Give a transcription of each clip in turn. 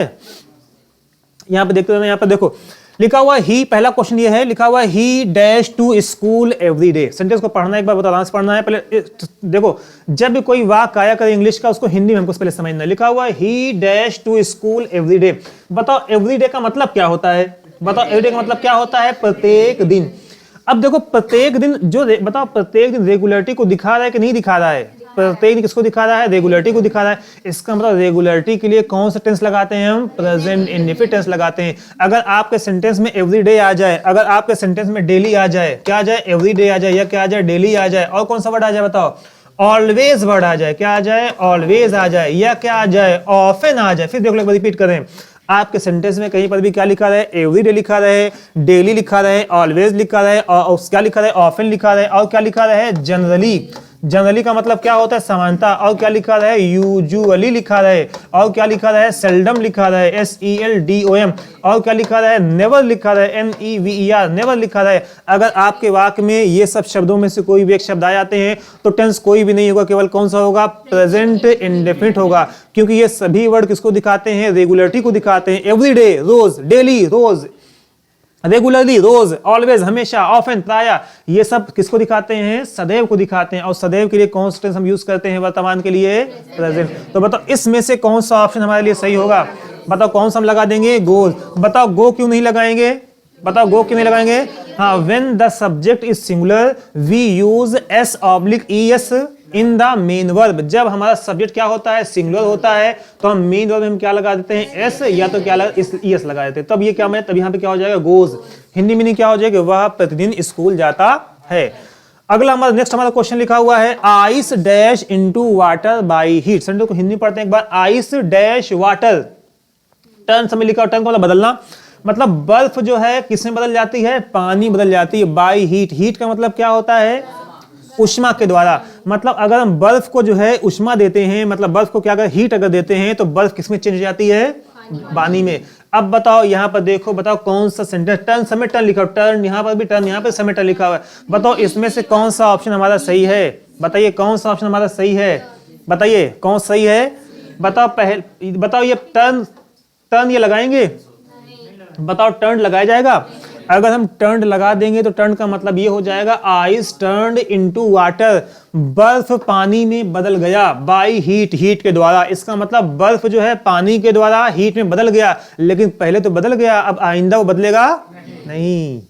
यहाँ पे देखते हो, यहाँ पे देखो लिखा हुआ ही, पहला क्वेश्चन ये है, लिखा हुआ ही dash to school every day. Sentence को पढ़ना एक बार बता, आंसर पढ़ना है पहले। देखो जब भी कोई वाक्य आया करे इंग्लिश का, उसको हिंदी में हमको पहले समझना है। लिखा हुआ ही dash to school every day. बताओ एवरी डे का मतलब क्या होता है? बताओ एवरी डे का मतलब क्या होता है? प्रत्येक दिन। अब देखो प्रत्येक दिन जो बताओ प्रत्येक दिन रेगुलरिटी को दिखा रहा है कि नहीं दिखा रहा है? प्रत्येक दिन किसको दिखा रहा है? रेगुलरिटी को दिखा रहा है। इसका मतलब रेगुलरिटी के लिए कौन सा टेंस लगाते हैं हम? प्रेजेंट इंडेफिनिट टेंस लगाते हैं। अगर आपके सेंटेंस में एवरी डे आ जाए, अगर आपके सेंटेंस में डेली आ जाए, क्या आ जाए? एवरी डे आ जाए, या क्या आ जाए? डेली आ जाए, और कौन सा वर्ड आ जाए बताओ? ऑलवेज वर्ड आ जाए। क्या आ जाए? ऑलवेज आ जाए, या क्या आ जाए? ऑफन आ जाए। फिर देख लो, रिपीट करें, आपके सेंटेंस में कहीं पर भी क्या लिखा रहे? एवरी डे लिखा रहे, डेली लिखा रहे, ऑलवेज लिखा रहे, और क्या लिखा रहे? ऑफन लिखा रहे, और क्या लिखा रहे? जनरली। जनरली का मतलब क्या होता है? समानता। और क्या लिखा रहे? यूजुअली लिखा रहे, और क्या लिखा रहे? सेल्डम लिखा रहे, SELDOM, और क्या लिखा रहे? नेवर लिखा रहे, NEVER, नेवर लिखा रहे। अगर आपके वाक्य में ये सब शब्दों में से कोई भी एक शब्द आ जाते हैं तो टेंस कोई भी नहीं होगा, केवल कौन सा होगा? प्रेजेंट इंडेफिनिट होगा, क्योंकि ये सभी वर्ड किसको दिखाते हैं? रेगुलरिटी को दिखाते हैं। एवरी डे रोज, डेली रोज, रेगुलरली रोज, ऑलवेज ऑफन, प्राय, ये सब किसको दिखाते हैं? सदैव को दिखाते हैं। और सदैव के लिए कौन सा टेंस हम यूज करते हैं वर्तमान के लिए? प्रेजेंट। तो बताओ इसमें से कौन सा ऑप्शन हमारे लिए सही होगा? बताओ कौन सा हम लगा देंगे? गोज। बताओ गो क्यों नहीं लगाएंगे? बताओ गो क्यों नहीं लगाएंगे? हाँ, when the subject is singular we use S/ES in the main verb. जब हमारा सब्जेक्ट क्या होता है? सिंगुलर होता है, तो हम मेन वर्ब में हम क्या लगा देते हैं? S, या तो क्या लगा? ES लगा देते हैं। तब ये क्या मैं, तब यहाँ पे क्या हो जाएगा? गोज। हिंदी में नहीं क्या हो जाएगा? वह प्रतिदिन स्कूल जाता है। अगला हमारा नेक्स्ट हमारा क्वेश्चन लिखा हुआ है, ice dash into water by heat. Sentence को हिंदी पढ़ते हैं एक बार। आइस डैश वाटर, टर्न समय लिखा, टर्न को मतलब बदलना, मतलब बर्फ जो है किसमें बदल जाती है? पानी बदल जाती है। बाय हीट, हीट का मतलब क्या होता है? उष्मा के द्वारा। मतलब अगर हम बर्फ को जो है उष्मा देते हैं, मतलब बर्फ को क्या अगर हीट अगर देते हैं तो बर्फ किसमें चेंज हो जाती है? पानी में। अब बताओ यहाँ पर देखो, बताओ कौन सा सेंटेंस, टर्न समय टर्न लिखा, टर्न यहाँ पर भी टर्न, यहाँ पर समय टर्न लिखा हुआ है। बताओ इसमें से कौन सा ऑप्शन हमारा सही है? बताइए कौन सा ऑप्शन हमारा सही है? बताइए कौन सही है? बताओ पहले बताओ, ये टर्न, टर्न ये लगाएंगे? बताओ टर्न लगाया जाएगा? अगर हम टर्न लगा देंगे तो टर्न का मतलब ये हो जाएगा, आइस टर्न्ड इनटू वाटर, बर्फ पानी में बदल गया। बाय हीट, हीट के द्वारा। इसका मतलब बर्फ जो है पानी के द्वारा हीट में बदल गया, लेकिन पहले तो बदल गया, अब आइंदा वो बदलेगा नहीं।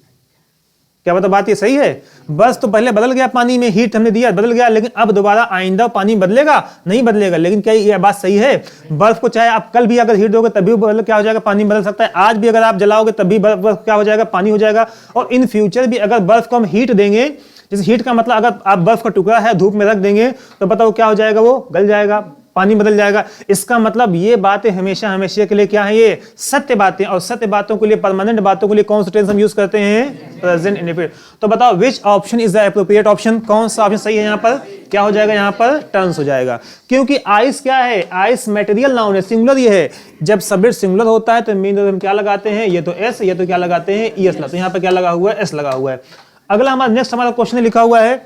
क्या बताओ बात ये सही है? बस तो पहले बदल गया, पानी में हीट हमने दिया, बदल गया, लेकिन अब दोबारा आइंदा पानी बदलेगा नहीं? बदलेगा। लेकिन क्या ये बात सही है? बर्फ को चाहे आप कल भी अगर हीट दोगे तभी क्या हो जाएगा? पानी बदल सकता है। आज भी अगर आप जलाओगे तब भी बर्फ क्या हो जाएगा? पानी हो जाएगा। और इन फ्यूचर भी अगर बर्फ को हम हीट देंगे, जैसे हीट का मतलब अगर आप बर्फ का टुकड़ा है धूप में रख देंगे तो बताओ क्या हो जाएगा? वो गल जाएगा, पानी बदल जाएगा। इसका मतलब ये बातें हमेशा हमेशा के लिए क्या है? ये सत्य बातें। और सत्य बातों के लिए, परमानेंट बातों के लिए कौन सा टेंस हम यूज करते हैं? Present indefinite. तो बताओ which option is the appropriate option? कौन सा ऑप्शन सही है? यहाँ पर क्या हो जाएगा? यहाँ पर टर्न्स हो जाएगा, क्योंकि आइस क्या है? आइस मटेरियल नाउन है, सिंगुलर ये है। जब सब्जेक्ट सिंगुलर होता है तो मेन हम क्या लगाते हैं? ये तो S, ये तो क्या लगाते हैं? ES। तो यहाँ पर क्या लगा हुआ है? S लगा हुआ है। अगला हमारा नेक्स्ट हमारा क्वेश्चन लिखा हुआ है,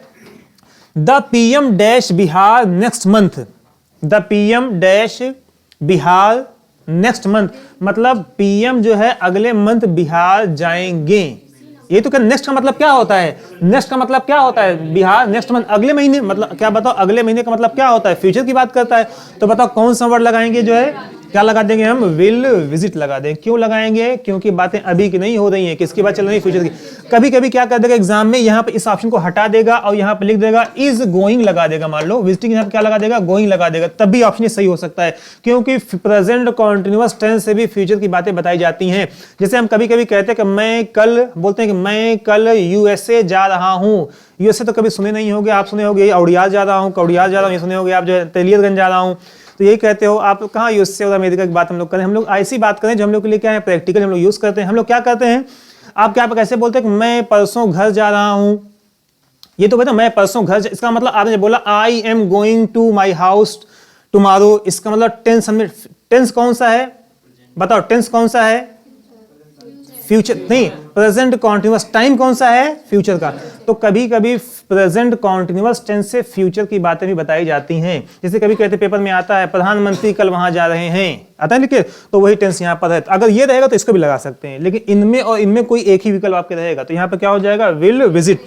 the PM dash Bihar next month. The PM dash Bihar next month, मतलब PM जो है अगले मंथ बिहार जाएंगे। ये तो क्या नेक्स्ट का मतलब क्या होता है? नेक्स्ट का मतलब क्या होता है? बिहार नेक्स्ट मंथ, अगले महीने। मतलब क्या बताओ अगले महीने का मतलब क्या होता है? फ्यूचर की बात करता है। तो बताओ कौन सा वर्ड लगाएंगे? जो है क्या लगा देंगे हम? विल विजिट लगा देंगे। क्यों लगाएंगे? क्योंकि बातें अभी की नहीं हो रही हैं, किसकी बात चल रही है? फ्यूचर की। कभी कभी क्या कर देगा एग्जाम में, यहाँ पे इस ऑप्शन को हटा देगा और यहाँ पे लिख देगा इज गोइंग लगा देगा। मान लो विजिटिंग, यहाँ पे क्या लगा देगा? गोइंग लगा देगा। तब भी ऑप्शन सही हो सकता है, क्योंकि प्रेजेंट कॉन्टिन्यूअस टेंस से भी फ्यूचर की बातें बताई जाती हैं। जैसे हम कभी कभी कहते हैं कि मैं कल, बोलते हैं कि मैं कल USA जा रहा हूँ। USA तो कभी सुने नहीं होंगे, आप सुने होंगे औड़ियाल जा रहा हूँ, कौड़ियाल जा रहा हूँ, ये सुने होंगे आप, जो है तेलियरगंज जा रहा हूँ। तो यही कहते हो आप। कहाँ यूएसए और अमेरिका की बात हम लोग करें? हम लोग ऐसी बात करें जो हम लोग के लिए क्या है? प्रैक्टिकल हम लोग यूज करते हैं। हम लोग क्या करते हैं? आप क्या कैसे बोलते हैं कि मैं परसों घर जा रहा हूं? ये तो मैं परसों घर, इसका मतलब आपने बोला I am going to my house tomorrow. इसका मतलब टेंस, टेंस कौन सा है? बताओ टेंस कौन सा है? फ्यूचर नहीं, प्रेजेंट कॉन्टिन्यूअस टाइम कौन सा है, फ्यूचर का। तो कभी कभी प्रेजेंट कॉन्टिन्यूअस टेंस से फ्यूचर की बातें भी बताई जाती हैं। जैसे कभी कहते पेपर में आता है प्रधानमंत्री कल वहां जा रहे हैं, आता है लिखे, तो वही टेंस यहाँ पर है। अगर ये रहेगा तो इसको भी लगा सकते हैं, लेकिन इनमें और इनमें कोई एक ही विकल्प आपके रहेगा, तो यहाँ पर क्या हो जाएगा, विल विजिट।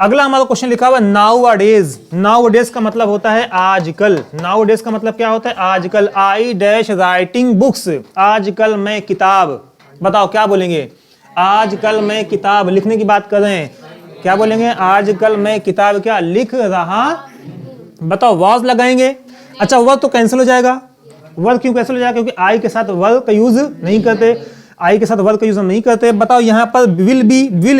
अगला हमारा क्वेश्चन लिखा हुआ नाउअडेज। नाउअडेज का मतलब होता है आजकल। नाउअडेज का मतलब क्या होता है, आजकल। आई डैश राइटिंग बुक्स, आजकल मैं किताब, बताओ क्या बोलेंगे, आजकल मैं किताब लिखने की बात कर रहे हैं, क्या बोलेंगे, आजकल मैं किताब क्या लिख रहा, बताओ वाज लगाएंगे। अच्छा वर्ब तो कैंसिल हो जाएगा, वर्ब क्यों कैंसिल हो जाएगा, क्योंकि आई के साथ वर्ब का यूज नहीं करते, आई के साथ वर्ब का यूज नहीं करते। बताओ यहाँ पर विल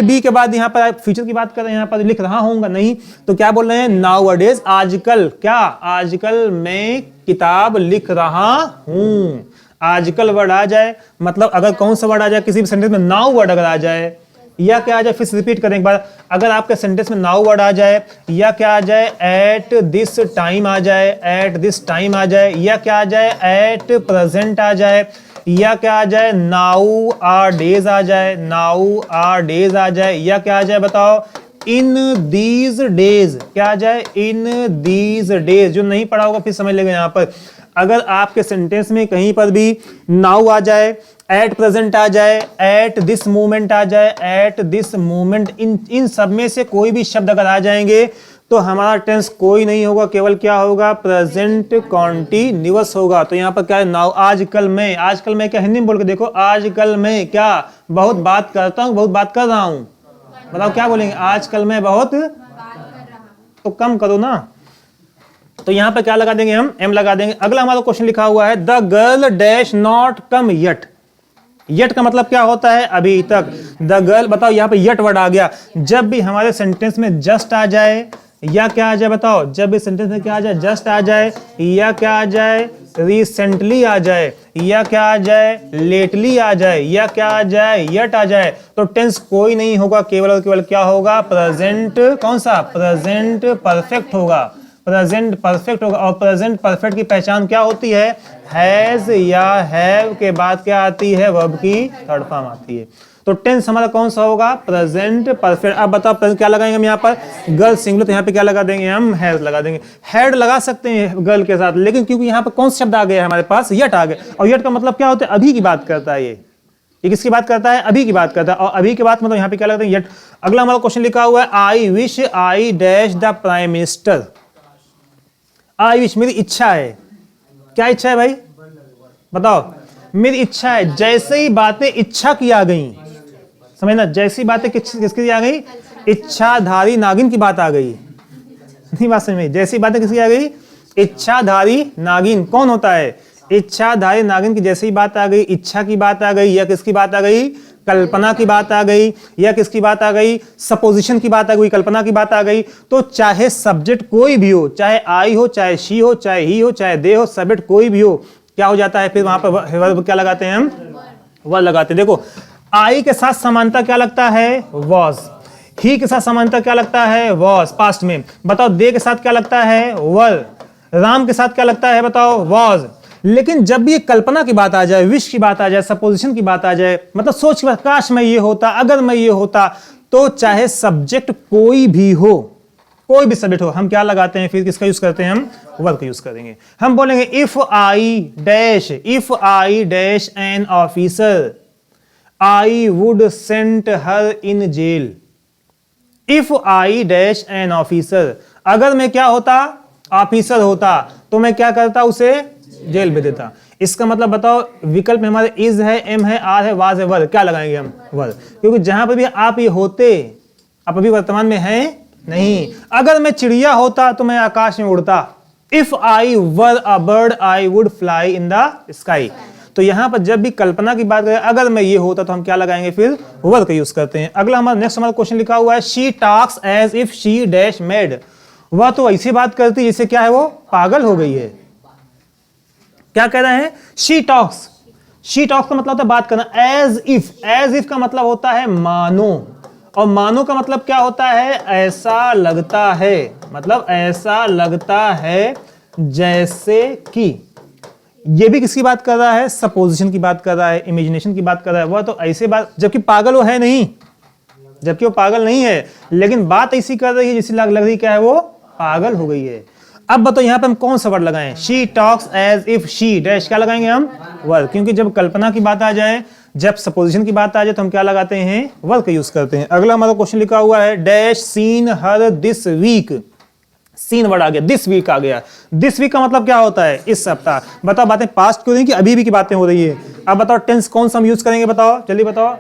बी के बाद यहाँ पर फ्यूचर की बात कर रहे हैं, यहाँ पर लिख रहा होऊंगा नहीं, तो क्या बोल रहे हैं, नाउअडेज आजकल, क्या आजकल मैं किताब लिख रहा हूं। आजकल वर्ड आ जाए, मतलब अगर कौन सा वर्ड आ जाए किसी भी सेंटेंस में, नाउ वर्ड अगर आ जाए, या क्या आ जाए, फिर रिपीट करें एक बार, अगर आपके सेंटेंस में नाउ वर्ड आ जाए, या क्या आ जाए, एट दिस टाइम आ जाए, एट दिस टाइम आ जाए, या क्या आ जाए, एट प्रेजेंट आ जाए, या क्या आ जाए, नाउ आर डेज आ जाए, नाउ आर डेज आ जाए, या क्या आ जाए, बताओ, इन दीज डेज, क्या आ जाए, इन दीज डेज। जो नहीं पढ़ा होगा फिर समझ लेगा। यहाँ पर अगर आपके सेंटेंस में कहीं पर भी नाउ आ जाए, एट प्रेजेंट आ जाए, एट दिस मोमेंट आ जाए, एट दिस मोमेंट, इन सब में से कोई भी शब्द अगर आ जाएंगे तो हमारा टेंस कोई नहीं होगा, केवल क्या होगा, प्रेजेंट कॉन्टिन्यूअस होगा। तो यहाँ पर क्या है, नाउ, आजकल मैं, आजकल मैं क्या, हिंदी में बोल के देखो, आजकल मैं क्या बहुत बात करता हूँ, बहुत बात कर रहा हूँ, बताओ क्या बोलेंगे, आजकल मैं बहुत बात कर रहा हूँ, तो कम करो ना। तो यहाँ पे क्या लगा देंगे हम, एम लगा देंगे। अगला हमारा क्वेश्चन लिखा हुआ है, the girl dash not come yet. Yet का मतलब क्या होता है, अभी तक। द गर्ल, बताओ यहाँ पे येट वर्ड आ गया। जब भी हमारे सेंटेंस में जस्ट आ जाए, या क्या आ जाए, बताओ, जब भी सेंटेंस में क्या आ जाए, जस्ट आ जाए, या क्या आ जाए, रिसेंटली आ जाए, या क्या आ जाए, लेटली आ जाए, या क्या आ जाए, येट आ जाए, तो टेंस कोई नहीं होगा, केवल और केवल क्या होगा, प्रेजेंट, कौन सा, प्रेजेंट परफेक्ट होगा, प्रेजेंट परफेक्ट होगा। और प्रेजेंट परफेक्ट की पहचान क्या होती है, हैज या हैव के बाद क्या आती है, वर्ब की थर्ड फॉर्म आती है। तो टेंस हमारा कौन सा होगा, प्रेजेंट परफेक्ट। अब बताओ क्या लगाएंगे हम यहाँ पर, गर्ल सिंगुलर, तो यहाँ पे क्या लगा देंगे हम, हैज लगा देंगे। हेड लगा सकते हैं गर्ल के साथ, लेकिन क्योंकि यहाँ पर कौन सा शब्द आ गया है हमारे पास, येट आ गया, और येट का मतलब क्या होता है, अभी की बात करता है। ये किसकी बात करता है, अभी की बात करता है, और अभी की बात मतलब यहाँ पे क्या लगता है, येट। अगला हमारा क्वेश्चन लिखा हुआ है, I wish I dash the prime minister. I wish, मेरी इच्छा है, क्या इच्छा है भाई, बताओ, मेरी इच्छा है। जैसे ही बातें इच्छा की आ गई, समझना, जैसी बातें किसकी आ गई, इच्छाधारी नागिन की बात आ गई, नहीं बात समझ में, जैसी बातें किसकी आ गई, इच्छाधारी नागिन। कौन होता है, इच्छाधारी नागिन की जैसी बात आ गई, इच्छा की बात आ गई, या किसकी बात आ गई, कल्पना की बात आ गई, या किसकी बात आ गई, सपोजिशन की बात आ गई, कल्पना की बात आ गई, तो चाहे सब्जेक्ट कोई भी हो, चाहे आई हो, चाहे शी हो, चाहे ही हो, चाहे दे हो, सब्जेक्ट कोई भी हो, क्या हो जाता है, फिर वहां पर वर्ब क्या लगाते हैं हम, वर्ब लगाते हैं। देखो आई के साथ समानता क्या लगता है, वॉज। ही के साथ समानता क्या लगता है, वॉज पास्ट में। बताओ दे के साथ क्या लगता है, वर। राम के साथ क्या लगता है, बताओ, वॉज। लेकिन जब भी कल्पना की बात आ जाए, विश की बात आ जाए, सपोजिशन की बात आ जाए, मतलब सोच की बात, काश मैं ये होता, अगर मैं ये होता, तो चाहे सब्जेक्ट कोई भी हो, कोई भी सब्जेक्ट हो, हम क्या लगाते हैं, फिर किसका यूज करते हैं, हम वर्ब का यूज करेंगे। हम बोलेंगे if I dash an officer, I would sent her in jail. If I dash an officer, अगर मैं क्या होता, ऑफिसर होता, तो मैं क्या करता, उसे जेल भेज देता। इसका मतलब बताओ, विकल्प में हमारे इज है, एम है, आर है, वाज है, वर, क्या लगाएंगे हम, वर, क्योंकि जहां पर भी आप ये होते, आप अभी वर्तमान में हैं नहीं। अगर मैं चिड़िया होता तो मैं आकाश में उड़ता। If I were a bird I would fly in the sky. तो यहां पर जब भी कल्पना की बात करें, अगर मैं ये होता, तो हम क्या लगाएंगे, फिर वर का यूज करते हैं। अगला हमारा नेक्स्ट हमारा क्वेश्चन लिखा हुआ है, she talks as if she dash mad. वह तो ऐसी बात करती है जैसे क्या है, वो पागल हो गई है। क्या कह रहे हैं, शी टॉक्स। शी टॉक्स का मतलब होता है बात करना। एज इफ का मतलब होता है मानो, और मानो का मतलब क्या होता है, ऐसा लगता है, मतलब ऐसा लगता है जैसे कि, ये भी किसकी बात कर रहा है? सपोजिशन की बात कर रहा है, इमेजिनेशन की बात कर रहा है। वह तो ऐसे बात, जबकि पागल वो है नहीं, जबकि वो पागल नहीं है, लेकिन बात ऐसी कर रही है जिससे लग रही क्या है, वो पागल हो गई है। अब बताओ यहाँ पे हम कौन सा वर्ड लगाएं? She talks as if she dash, क्या लगाएंगे हम? वर्ड, क्योंकि जब कल्पना की बात आ जाए, जब सपोजिशन की बात आ जाए तो हम क्या लगाते हैं? वर्ड का यूज करते हैं। अगला हमारा क्वेश्चन लिखा हुआ है dash seen her this week. Seen word आ गया, दिस वीक आ गया। दिस वीक का मतलब क्या होता है? इस सप्ताह। बताओ बातें पास्ट क्यों नहीं कि अभी भी की बातें हो रही है? अब बताओ टेंस कौन सा हम यूज करेंगे? बताओ जल्दी बताओ,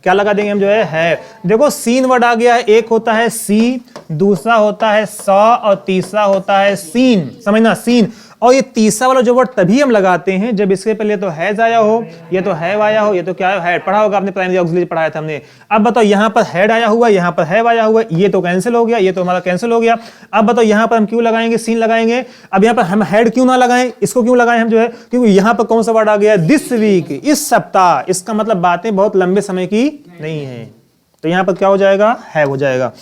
क्या लगा देंगे हम? जो है। देखो सीन वर्ड आ गया है, एक होता है सी, दूसरा होता है सॉ और तीसरा होता है सीन। समझना, सीन। और ये तीसरा वाला जो वर्ड तभी हम लगाते हैं जब इसके पहले तो हैज आया हो, ये तो हैव आया हो, ये तो क्या है? पढ़ा होगा आपने, प्राइमरी ऑक्सिलरी पढ़ाया था हमने। अब बताओ यहाँ पर हैड आया हुआ, यहाँ पर हैव आया हुआ, ये तो कैंसिल हो गया, ये तो हमारा कैंसिल हो गया। अब बताओ यहाँ पर हम क्यों लगाएंगे? सीन लगाएंगे। अब यहाँ पर हम हैड क्यों ना लगाएं? इसको क्यों लगाएं हम? जो है क्योंकि यहाँ पर कौन सा वर्ड आ गया? दिस वीक, इस सप्ताह। इसका मतलब बातें बहुत लंबे समय की नहीं है, तो यहाँ पर क्या हो जाएगा? हैव हो जाएगा।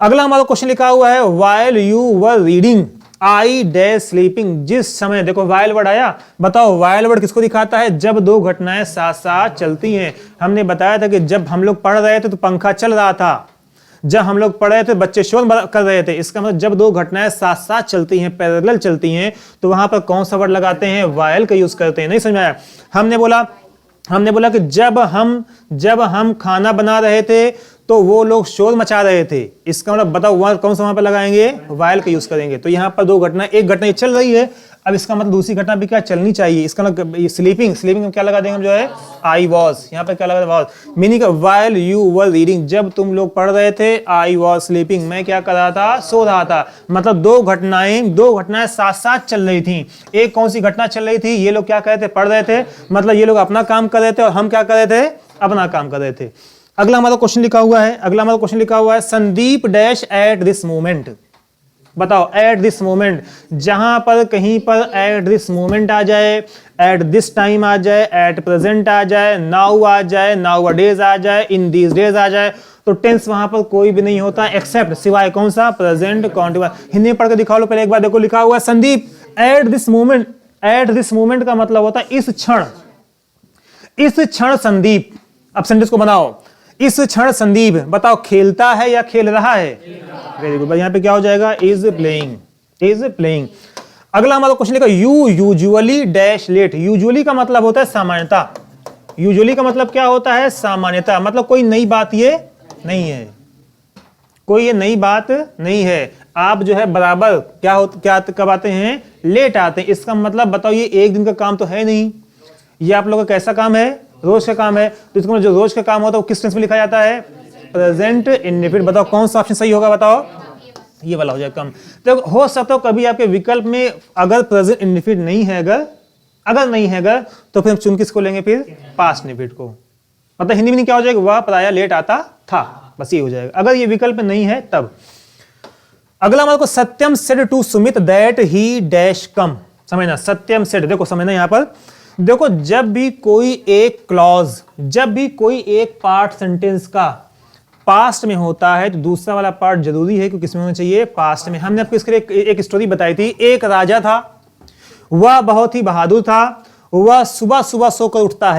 अगला हमारा क्वेश्चन लिखा हुआ है while you were reading I dash sleeping. जिस समय, देखो वाइल वर्ड आया। बताओ वाइल वर्ड किसको दिखाता है? जब दो घटनाएं साथ साथ चलती हैं। हमने बताया था कि जब हम लोग पढ़ रहे थे तो पंखा चल रहा था, जब हम लोग पढ़ रहे थे बच्चे शोर कर रहे थे। इसका मतलब जब दो घटनाएं साथ साथ चलती हैं, पैरेलल चलती हैं, तो वहां पर कौन सा वर्ड लगाते हैं? वाइल का यूज करते हैं। नहीं समझ आया? हमने बोला कि जब हम खाना बना रहे थे तो वो लोग शोर मचा रहे थे। इसका मतलब बताओ वहां कौन सा वहां पर लगाएंगे? वाइल का यूज करेंगे। तो यहाँ पर दो घटना, एक घटना ये चल रही है, अब इसका मतलब दूसरी घटना भी क्या चलनी चाहिए। इसका मतलब स्लीपिंग में क्या लगा देंगे हम? जो है आई वॉज। यहाँ पर क्या लगा was, meaning while you were reading, जब तुम लोग पढ़ रहे थे, आई वॉज स्लीपिंग, मैं क्या कर रहा था? सो रहा था। मतलब दो घटनाएं साथ साथ चल रही थी। एक कौन सी घटना चल रही थी? ये लोग क्या कर रहे थे? पढ़ रहे थे। मतलब ये लोग अपना काम कर रहे थे और हम क्या कर रहे थे? अपना काम कर रहे थे। अगला हमारा क्वेश्चन लिखा हुआ है Sandeep dash at this moment. बताओ एट दिस मोमेंट, जहां पर कहीं पर एट दिस मोमेंट आ जाए, एट दिस टाइम आ जाए, एट प्रेजेंट आ जाए, नाउ आ जाए, नाउ डेज आ जाए, इन दीज डेज आ जाए, तो टेंस वहां पर कोई भी नहीं होता एक्सेप्ट, सिवाय कौन सा? Present continuous. हिंदी में पढ़ के दिखा लो पहले एक बार। देखो लिखा हुआ है Sandeep at this moment. At this moment का मतलब होता है इस क्षण संदीप। अब सेंटेंस को बनाओ, इस क्षण संदीप। बताओ खेलता है या खेल रहा है? Very good. यहाँ पे क्या हो जाएगा? Is playing. अगला हमारा क्वेश्चन लिखा you usually dash late. Usually का मतलब होता है सामान्यता। यूजुअली का मतलब क्या होता है? सामान्यता। मतलब कोई नई बात ये नहीं है, कोई ये नई बात नहीं है। आप जो है बराबर क्या कब आते हैं? लेट आते हैं। इसका मतलब बताओ ये एक दिन का काम तो है नहीं, ये आप लोगों का कैसा काम है? रोज का काम है। तो इसका जो रोज का काम होता है वो किस टेंस में लिखा जाता है? Present indefinite. बताओ कौन सा ऑप्शन सही होगा? बताओ ये वाला हो जाए कम। तो हो सकता है कभी आपके विकल्प में अगर प्रेजेंट इंडेफिनिट नहीं है, अगर नहीं है तो फिर हम चुन किसको लेंगे? फिर पास्ट इंडेफिनिट को। मतलब हिंदी में क्या हो जाएगा? वह प्रायः लेट आता था, बस ये हो जाएगा अगर ये विकल्प नहीं है तब। अगला हमारे को Satyam said to Sumit that he dash come. समझना, सत्यम सेड, देखो समझना यहाँ पर। देखो जब भी कोई एक क्लॉज, जब भी कोई एक पार्ट सेंटेंस का पास्ट में होता है तो दूसरा वाला पार्ट जरूरी है क्योंकि किसमें होना चाहिए? पास्ट में। हमने आपको इसके लिए एक स्टोरी बताई थी। एक राजा था, वह बहुत ही बहादुर था, वह सुबह सुबह सोकर उठता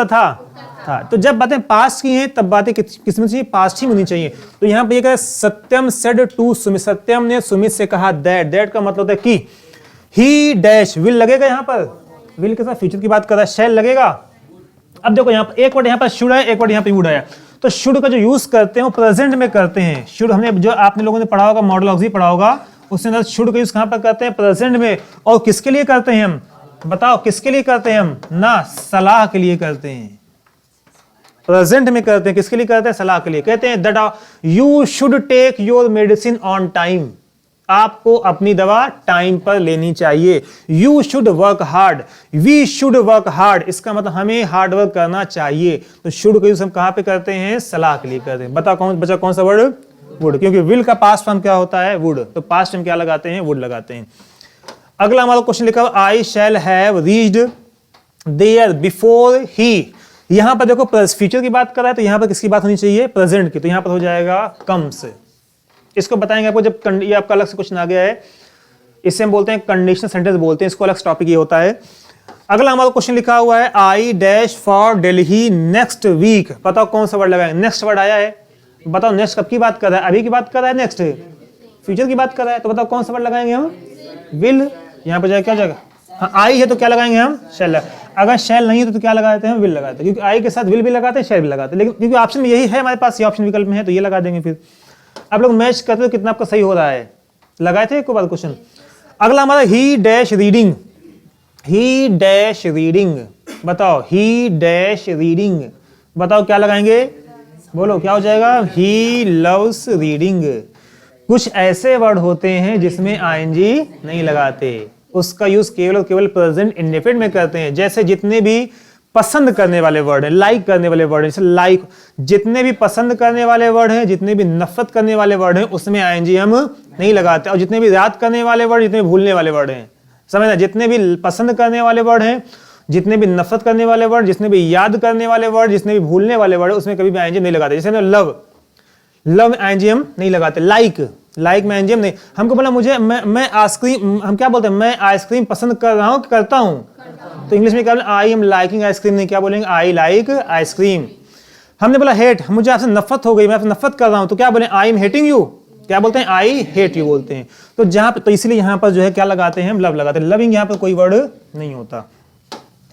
था। तो जब बातें पास्ट की हैं तब बातें किसमें चाहिए? पास्ट ही होनी चाहिए। तो यहाँ पे ये सत्यम सेड टू सुमित, सत्यम ने सुमित से कहा दैट का मतलब होता है कि ही डैश, विल लगेगा यहाँ पर, विल के साथ फ्यूचर की बात कर रहा है, शैल लगेगा। अब देखो यहाँ पर एक वर्ड यहाँ पर शुड है, एक वर्ड यहाँ पे वुड है। तो शुड का जो यूज करते हैं वो प्रेजेंट में करते हैं। शुड हमने जो आपने लोगों ने पढ़ा होगा, मॉडल ऑक्सी पढ़ा होगा, उसके अंदर शुड का यूज कहां पर करते हैं? प्रेजेंट में। और किसके लिए करते हैं हम? बताओ किसके लिए करते हैं हम? ना, सलाह के लिए करते हैं। प्रेजेंट में करते हैं, किसके लिए करते हैं? सलाह के लिए। कहते हैं that you should take your medicine on time. आपको अपनी दवा टाइम पर लेनी चाहिए। You should work hard, we should work hard. इसका मतलब हमें हार्ड वर्क करना चाहिए। तो शुड का यूज हम कहां पे करते हैं? सलाह के लिए करते हैं। बताओ कौन सा वर्ड? वुड, क्योंकि विल का पास्ट फॉर्म क्या होता है? वुड। तो पास्ट में क्या लगाते हैं? वुड लगाते हैं। अगला हमारा क्वेश्चन लिखा I shall have reached there before he. यहां पर देखो फ्यूचर की बात कर रहा है तो यहां पर किसकी बात होनी चाहिए? प्रेजेंट की। तो यहां पर हो जाएगा कम्स। इसको बताएंगे आपको जब ये आपका अलग से क्वेश्चन आ गया है। इसे हम बोलते हैं कंडीशनल सेंटेंस बोलते हैं, इसको अलग टॉपिक ये होता है। अगला हमारा क्वेश्चन लिखा हुआ है I dash for Delhi next week. बताओ कौन सा वर्ड लगाएंगे? नेक्स्ट वर्ड आया है, बताओ नेक्स्ट कब की बात कर रहा है? अभी की बात कर रहा है, नेक्स्ट फ्यूचर की बात कर रहा है, तो बताओ कौन सा वर्ड लगाएंगे हम? विल। यहाँ पर जाएगा क्या जाएगा? हाँ आई है तो क्या लगाएंगे हम? शैल। अगर शैल नहीं है तो क्या लगाते हैं? विल लगाते हैं, क्योंकि आई के साथ विल भी लगाते हैं, शैल भी लगाते हैं, लेकिन क्योंकि ऑप्शन में यही है हमारे पास, ये ऑप्शन विकल्प में है तो ये लगा देंगे। फिर आप लोग मैच करते हो कितना आपका सही हो रहा है, लगाए थे एक बार क्वेश्चन। अगला हमारा ही डैश रीडिंग, ही डैश रीडिंग, बताओ ही डैश रीडिंग, बताओ क्या लगाएंगे? बोलो क्या हो जाएगा? He loves reading. कुछ ऐसे वर्ड होते हैं जिसमें आईएनजी नहीं लगाते, उसका यूज केवल और केवल प्रेजेंट इंडेफिनिट में करते हैं। जैसे जितने भी पसंद करने वाले वर्ड हैं, लाइक करने वाले वर्ड हैं, जैसे लाइक, जितने भी पसंद करने वाले वर्ड हैं, जितने भी नफरत करने वाले वर्ड हैं, उसमें आईएनजी हम नहीं लगाते। और जितने भी याद करने वाले वर्ड, जितने भी भूलने वाले वर्ड हैं, समझना, जितने भी पसंद करने वाले वर्ड हैं, जितने भी नफरत करने वाले वर्ड, जितने भी याद करने वाले वर्ड, जितने भी भूलने वाले वर्ड, उसमें कभी भी आईएनजी नहीं लगाते। जैसे लव, लव में आईएनजी हम नहीं लगाते। लाइक, लाइक में आईएनजी हम नहीं। हमको बोला मुझे मैं आइसक्रीम, हम क्या बोलते हैं? मैं आइसक्रीम पसंद कर रहा हूँ, करता हूँ, तो इंग्लिश में क्या बोलेंगे? आई एम लाइकिंग आइसक्रीम, नहीं क्या बोलेंगे? I like ice cream. हमने बोला हेट, मुझे आपसे नफरत हो गई, मैं आपसे नफरत कर रहा हूँ, तो क्या बोले? आई एम हेटिंग यू, क्या बोलते हैं? आई हेट यू बोलते हैं। तो जहां पे, तो इसलिए यहाँ पर जो है क्या लगाते हैं? हम लव लगाते हैं। लविंग यहाँ पर कोई वर्ड नहीं होता।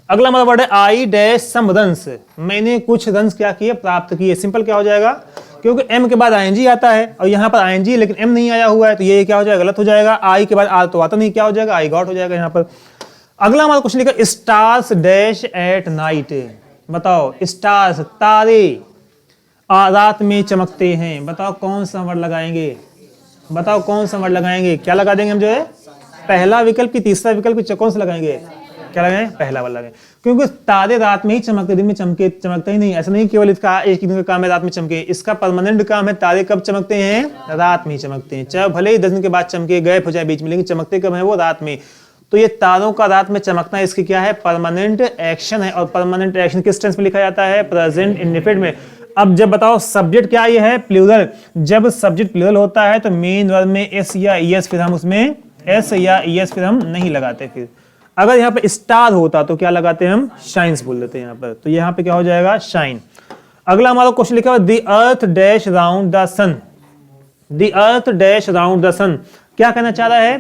अगला हमारा वर्ड है आई डैश सम रन्स, मैंने कुछ रन्स क्या किए? प्राप्त किए। सिंपल क्या हो जाएगा? क्योंकि एम के बाद आईएनजी आता है और यहाँ पर आईएनजी लेकिन एम नहीं आया हुआ है, तो ये क्या हो जाएगा? गलत हो जाएगा। आई के बाद आर तो आता नहीं, क्या हो जाएगा? आई गॉट हो जाएगा यहाँ पर। अगला हमारा क्वेश्चन लिखा स्टार्स डैश एट नाइट, बताओ स्टार्स, तारे रात में चमकते हैं, बताओ कौन सा वर्ड लगाएंगे? बताओ कौन सा वर्ड लगाएंगे? क्या लगा देंगे हम जो है? पहला विकल्प की तीसरा विकल्प की कौन सा लगाएंगे? क्या लगाएं? पहला वाला लगाएं, क्योंकि तारे रात में ही चमकते, दिन में चमकते ही नहीं। ऐसा नहीं केवल इसका एक दिन का काम है रात में चमके, इसका परमानेंट काम है। तारे कब चमकते हैं? रात में ही चमकते हैं, चाहे भले ही 10 दिन के बाद चमके, गायब हो जाए बीच में, लेकिन चमकते कब है? वो रात में। तो ये तारों का रात में चमकना इसकी क्या है? परमानेंट एक्शन है। और परमानेंट एक्शन किस टेंस में लिखा जाता है? प्रेजेंट इंडेफिनिट में। अब जब बताओ सब्जेक्ट क्या ये है? प्लूरल। जब सब्जेक्ट प्लूरल होता है तो मेन वर्ब में एस या ईएस, फिर हम उसमें एस या ईएस फिर हम नहीं लगाते। फिर अगर यहाँ पे स्टार होता तो क्या लगाते हैं हम? शाइन्स बोल देते हैं यहाँ पर, तो यहाँ पे क्या हो जाएगा? शाइन। अगला हमारा क्वेश्चन लिखा हुआ the earth dash round the sun, the earth dash round the sun, क्या कहना चाह रहा है?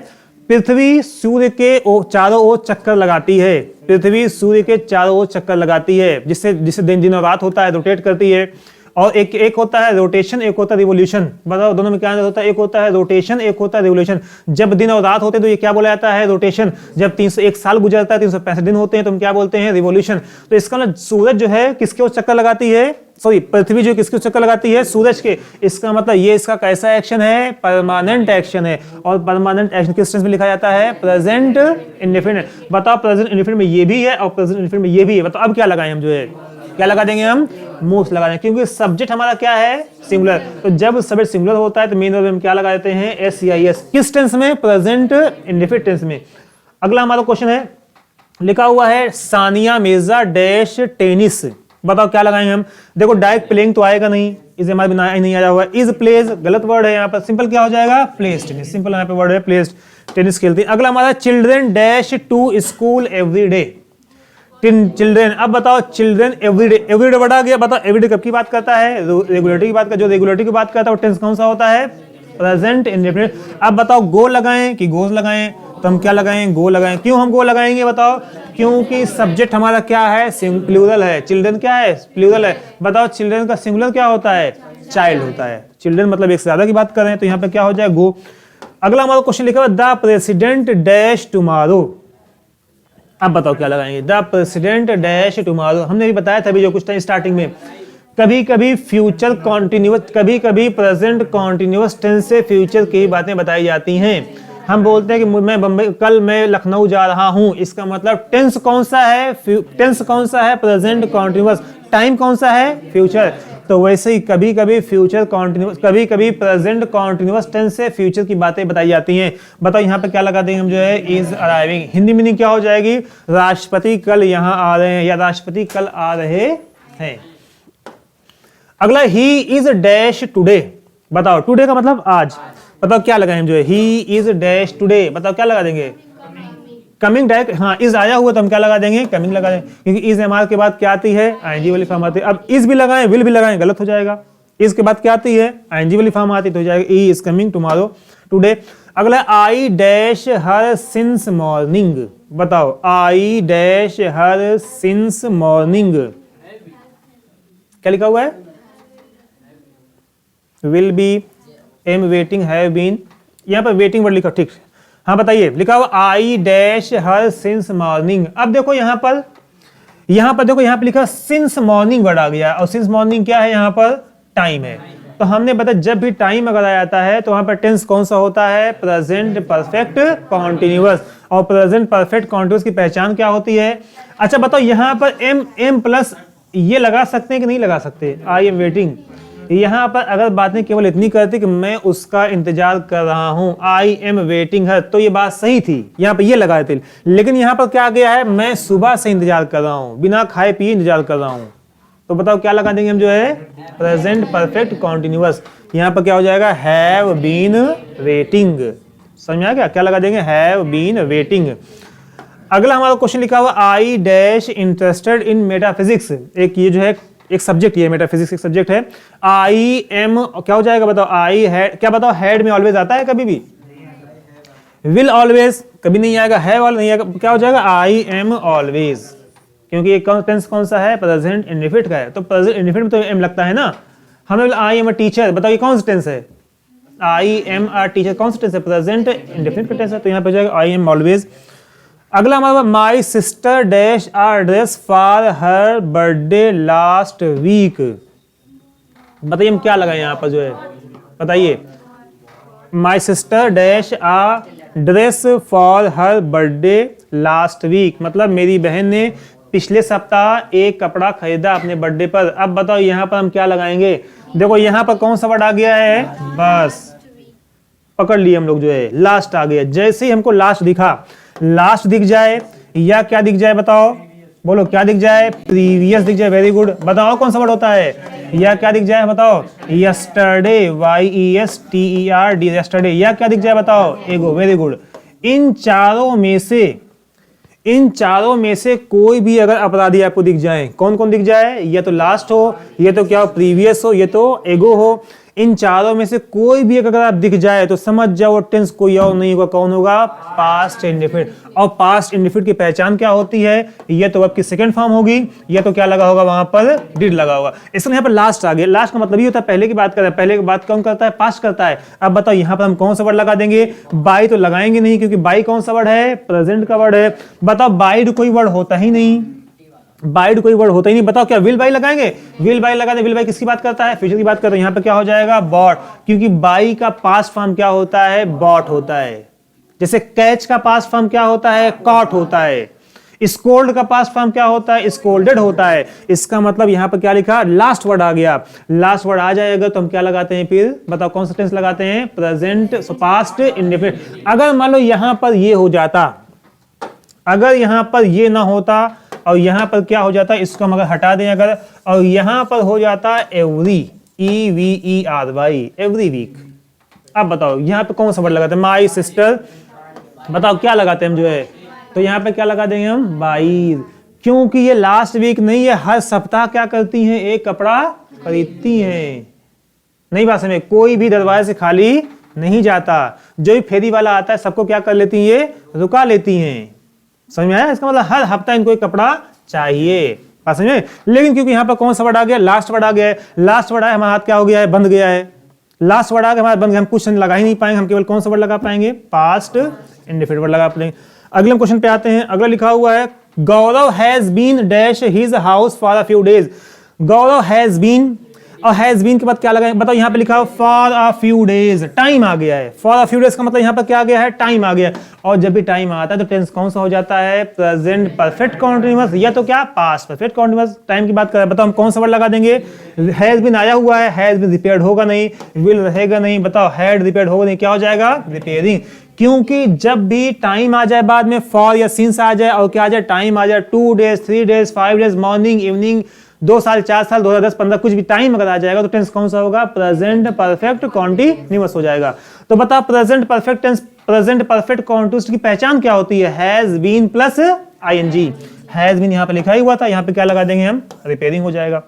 पृथ्वी सूर्य के चारों ओर चक्कर लगाती है, पृथ्वी सूर्य के चारों ओर चक्कर लगाती है, जिससे दिन और रात होता है, रोटेट करती है। और एक होता है रोटेशन, एक होता है रिवोल्यूशन। बताओ दोनों में क्या अंतर होता है? एक होता है रोटेशन, एक होता है रिवोल्यूशन। जब दिन और रात होते हैं तो ये क्या बोला जाता है? रोटेशन। जब 301 साल गुजरता है, 365 दिन होते हैं, तो हम क्या बोलते हैं? रिवोल्यूशन। तो इसका मतलब सूरज जो है किसके ओर चक्कर लगाती है? सॉरी, पृथ्वी जो किसके चक्कर लगाती है? सूरज के। इसका मतलब ये इसका कैसा एक्शन है? परमानेंट एक्शन है। और परमानेंट एक्शन किस टेंस में लिखा जाता है? Present indefinite. बताओ प्रेजेंट इंडेफिनिट में ये भी है और प्रेजेंट इंडेफिनिट में ये भी है। बताओ अब क्या लगाएं हम जो है? क्या लगा देंगे हम? मोस्ट लगा देंगे, क्योंकि सब्जेक्ट हमारा क्या है? सिंगुलर। तो जब सब्जेक्ट सिंगुलर होता है तो मेन वर्ब में हम क्या लगा देते हैं? एस या एस। किस टेंस में? प्रेजेंट इंडेफिनिट टेंस में। अगला हमारा क्वेश्चन है, लिखा हुआ है सानिया मिर्जा डैश टेनिस, बताओ क्या लगाएंगे हम? देखो डायरेक्ट प्लेइंग तो आएगा नहीं, इसे हमारे बिना नहीं आया हुआ। इज प्लेज गलत वर्ड है यहाँ पर, सिंपल क्या हो जाएगा? Place tennis. सिंपल यहाँ पे वर्ड है प्लेस टेनिस खेलती है। अगला हमारा children dash to school every day, children. अब बताओ चिल्ड्रन एवरीडे, एवरीडे वर्ड आ गया। बताओ एवरीडे कब की बात करता है? रेगुलरिटी की बात करता है। जो रेगुलरिटी की बात करता है वो टेंस कौन सा होता है? Present indefinite. अब बताओ गो लगाएं कि गोज लगाएं, तो हम क्या लगाएं? गो लगाएं। क्यों हम गो लगाएंगे बताओ? क्योंकि सब्जेक्ट हमारा क्या है? प्लूरल है। चिल्ड्रन क्या है? प्लूरल है। बताओ चिल्ड्रन का सिंगुलर क्या होता है? चाइल्ड होता है। चिल्ड्रन मतलब एक से ज्यादा की बात कर रहे हैं, तो यहाँ पे क्या हो जाए? गो। अगला हमारा क्वेश्चन लिखा हुआ द प्रेसिडेंट डैश टुमारो, अब बताओ क्या लगाएंगे? The president dash tomorrow. हमने भी बताया था अभी जो कुछ टाइम स्टार्टिंग में, कभी कभी फ्यूचर कॉन्टिन्यूअस, कभी कभी प्रेजेंट कॉन्टिन्यूअस टेंस से फ्यूचर की बातें बताई जाती हैं। हम बोलते हैं कि मैं बम्बई, कल मैं लखनऊ जा रहा हूं, इसका मतलब टेंस कौन सा है? टेंस कौन सा है? Present continuous. टाइम कौन सा है? फ्यूचर। तो वैसे ही कभी कभी फ्यूचर कॉन्टिन्यूअस, कभी कभी प्रेजेंट कॉन्टिन्यूअस टेंस से फ्यूचर की बातें बताई जाती हैं। बताओ यहाँ पे क्या लगा देंगे हम जो है? Is arriving. हिंदी मीनिंग क्या हो जाएगी? राष्ट्रपति कल यहाँ आ रहे हैं या राष्ट्रपति कल आ रहे हैं। अगला ही इज डैश टुडे, बताओ टुडे का मतलब आज। बताओ क्या लगाएं हम जो है, ही इज डैश टुडे, बताओ क्या लगा देंगे, कमिंग डायरेक्ट, हाँ इज आया हुआ तो हम क्या लगा देंगे, कमिंग लगा देंगे, क्योंकि इज एमआर के बाद क्या आती है, आईएनजी वाली फॉर्म आती है। अब इज भी लगाएं विल भी लगाएं गलत हो जाएगा, इज के बाद क्या आती है, आईएनजी वाली फॉर्म आती है, तो हो जाएगा he is coming tomorrow today. अगला I dash her since morning, बताओ I dash her since morning, क्या लिखा हुआ है, will be, am waiting, have been, यहां पर वेटिंग वर्ड लिखा, ठीक। हाँ बताइए, लिखा हुआ आई डैश हर सिंस मॉर्निंग। अब देखो यहां पर देखो यहां पर लिखा सिंस मॉर्निंग वर्ड आ गया, और सिंस मॉर्निंग क्या है, यहां पर टाइम है। तो हमने बताया जब भी टाइम अगर आ जाता है तो वहां पर टेंस कौन सा होता है, प्रेजेंट परफेक्ट कॉन्टिन्यूअस। और प्रेजेंट परफेक्ट कॉन्टिन्यूअस की पहचान क्या होती है। अच्छा बताओ यहां पर एम प्लस ये लगा सकते हैं कि नहीं लगा सकते, आई एम वेटिंग। यहां पर अगर बातें केवल इतनी करती कि मैं उसका इंतजार कर रहा हूं, आई एम वेटिंग हर, तो ये बात सही थी, यहां पर ये लगाए थे। लेकिन यहां पर क्या गया है, मैं सुबह से इंतजार कर रहा हूं, बिना खाए पिए इंतजार कर रहा हूं, तो बताओ क्या लगा देंगे हम जो है, प्रेजेंट परफेक्ट कॉन्टिन्यूअस। यहां पर क्या हो जाएगा, हैव बीन वेटिंग, समझ में आ गया, क्या लगा देंगे, हैव बीन वेटिंग। अगला हमारा क्वेश्चन लिखा हुआ I dash interested in metaphysics, एक ये जो है एक सब्जेक्ट, ये मेटाफिजिक्स एक सब्जेक्ट है। आई एम क्या हो जाएगा बताओ, आई हैड, क्या बताओ हैड में ऑलवेज आता है कभी भी, विल ऑलवेज कभी नहीं आएगा, हैव ऑल नहीं आएगा, क्या हो जाएगा, आई एम ऑलवेज, क्योंकि ये टेंस कौन सा है, प्रेजेंट इंडेफिनिट का है, तो प्रेजेंट इंडेफिनिट में तो एम लगता है ना। हमें बोला आई एम अ टीचर, बताओ ये कौन सा टेंस है, आई एम अ टीचर कौन सा टेंस है, प्रेजेंट इंडेफिनिट का टेंस है, तो यहाँ पे हो जाएगा आई एम ऑलवेज। अगला हमारा my sister dash are dress for her birthday last week, बताइए हम क्या लगाए यहाँ पर जो है, बताइए, my sister dash a dress for her birthday last week, मतलब मेरी बहन ने पिछले सप्ताह एक कपड़ा खरीदा अपने बर्थडे पर। अब बताओ यहाँ पर हम क्या लगाएंगे, देखो यहाँ पर कौन सा वर्ड आ गया है, बस पकड़ लिए हम लोग जो है, लास्ट आ गया। जैसे ही हमको लास्ट दिखा, लास्ट दिख जाए या क्या दिख जाए, बताओ बोलो क्या दिख जाए, प्रीवियस दिख जाए, वेरी गुड। बताओ कौन सा वर्ड होता है, या क्या दिख जाए बताओ, यस्टरडे, YESTERD यस्टरडे, या क्या दिख जाए बताओ, एगो, वेरी गुड। इन चारों में से कोई भी अगर अपराधी आपको दिख जाए, कौन कौन दिख जाए, या तो लास्ट हो, ये तो क्या हो, प्रीवियस हो, ये तो एगो हो, इन चारों में से कोई भी अगर आप दिख जाए तो समझ जाओ टेंस कोई और नहीं होगा, कौन होगा, पास्ट इंडेफिनिट। और पास्ट इंडेफिनिट की पहचान क्या होती है, या तो वर्ब की सेकंड फॉर्म होगी, या तो क्या लगा होगा वहां पर, डिड लगा होगा। इसलिए यहाँ पर लास्ट आ गया, लास्ट का मतलब ये होता है पहले की बात कर रहा है, पहले की बात कौन करता है, पास्ट करता है। अब बताओ यहाँ पर हम कौन सा वर्ड लगा देंगे, बाई तो लगाएंगे नहीं, क्योंकि बाई कौन सा वर्ड है, प्रेजेंट का वर्ड है। बताओ बाइड कोई वर्ड होता ही नहीं, बाइड कोई वर्ड होता ही नहीं। बताओ क्या विल बाई लगाएंगे, विल बाई लगा दे, विल बाई किसकी बात करता है, फ्यूचर की बात करता है। यहाँ पे क्या हो जाएगा, बॉट, क्योंकि बाई का पास्ट फॉर्म क्या होता है, बॉट होता है। जैसे कैच का पास्ट फॉर्म क्या होता है, कॉट होता है। स्कोल्ड का पास्ट फॉर्म क्या होता है, स्कोल्डेड होता है। इसका मतलब यहाँ पर क्या लिखा, लास्ट वर्ड आ गया। लास्ट वर्ड आ जाएगा तो हम क्या लगाते हैं, फिर बताओ कौन सा टेंस लगाते हैं, प्रेजेंट, सो पास्ट इंडेफिनिट। अगर मान लो यहाँ पर ये हो जाता, अगर यहाँ पर ये ना होता और यहाँ पर क्या हो जाता, इसको हम अगर हटा दें अगर, और यहाँ पर हो जाता एवरी, EVERY, एवरी वीक। अब बताओ यहाँ पे कौन सा वर्ड लगाते हैं, माई सिस्टर, बताओ क्या लगाते हैं हम जो है, तो यहाँ पे क्या लगा देंगे हम, बाई, क्योंकि ये लास्ट वीक नहीं है, हर सप्ताह क्या करती हैं, एक कपड़ा खरीदती हैं। नहीं बात समझ, कोई भी दरवाजे से खाली नहीं जाता, जो भी फेरी वाला आता है सबको क्या कर लेती है, रुका लेती हैं। समझ में आया, इसका मतलब हर हफ्ता इनको एक कपड़ा चाहिए, बात समझ में। लेकिन क्योंकि यहाँ पर कौन सा वर्ड आ गया, लास्ट वर्ड आ गया है, लास्ट वर्ड आया हमारा हाथ क्या हो गया है, बंद गया है। लास्ट वर्ड आ गया हमारा बंद गया, हम कुछ लगा ही नहीं पाएंगे, हम केवल कौन सा वर्ड लगा पाएंगे, पास्ट इंडेफिनिट वर्ड लगा पाएंगे। अगले क्वेश्चन पे आते हैं। अगला लिखा हुआ है Gaurav has been dash his house for a few days. Gaurav has been, और हैज बीन के बाद क्या लगाएं, बताओ यहाँ पे लिखा है for a few days, time आ गया है। फॉर अ फ्यू डेज का मतलब यहाँ पर क्या आ गया है, टाइम आ गया है। और जब भी टाइम आता है तो टेंस कौन सा हो जाता है, प्रेजेंट परफेक्ट कॉन्टिन्यूअस, या तो क्या, पास्ट परफेक्ट कॉन्टिन्यूअस। टाइम की बात करें, बताओ हम कौन सा वर्ड लगा देंगे, हैज बीन आया हुआ है, हैज बीन रिपेयर्ड होगा नहीं, विल रहेगा नहीं, बताओ हैड रिपेयर्ड होगा नहीं, क्या हो जाएगा, रिपेयरिंग। क्योंकि जब भी टाइम आ जाए बाद में फॉर या सिंस आ जाए और क्या आ जाए, टाइम आ जाए, 2 days 3 days 5 days, morning evening 2 साल 4 साल 2010 15 कुछ भी टाइम अगर आ जाएगा तो टेंस कौन सा होगा? प्रेजेंट परफेक्ट कॉन्टिन्यूअस हो जाएगा। तो बता present perfect tense, present perfect continuous की पहचान क्या होती है? Has been plus ING. Has been यहां पे लिखा ही हुआ था, यहां पे क्या लगा देंगे हम? रिपेयरिंग हो जाएगा।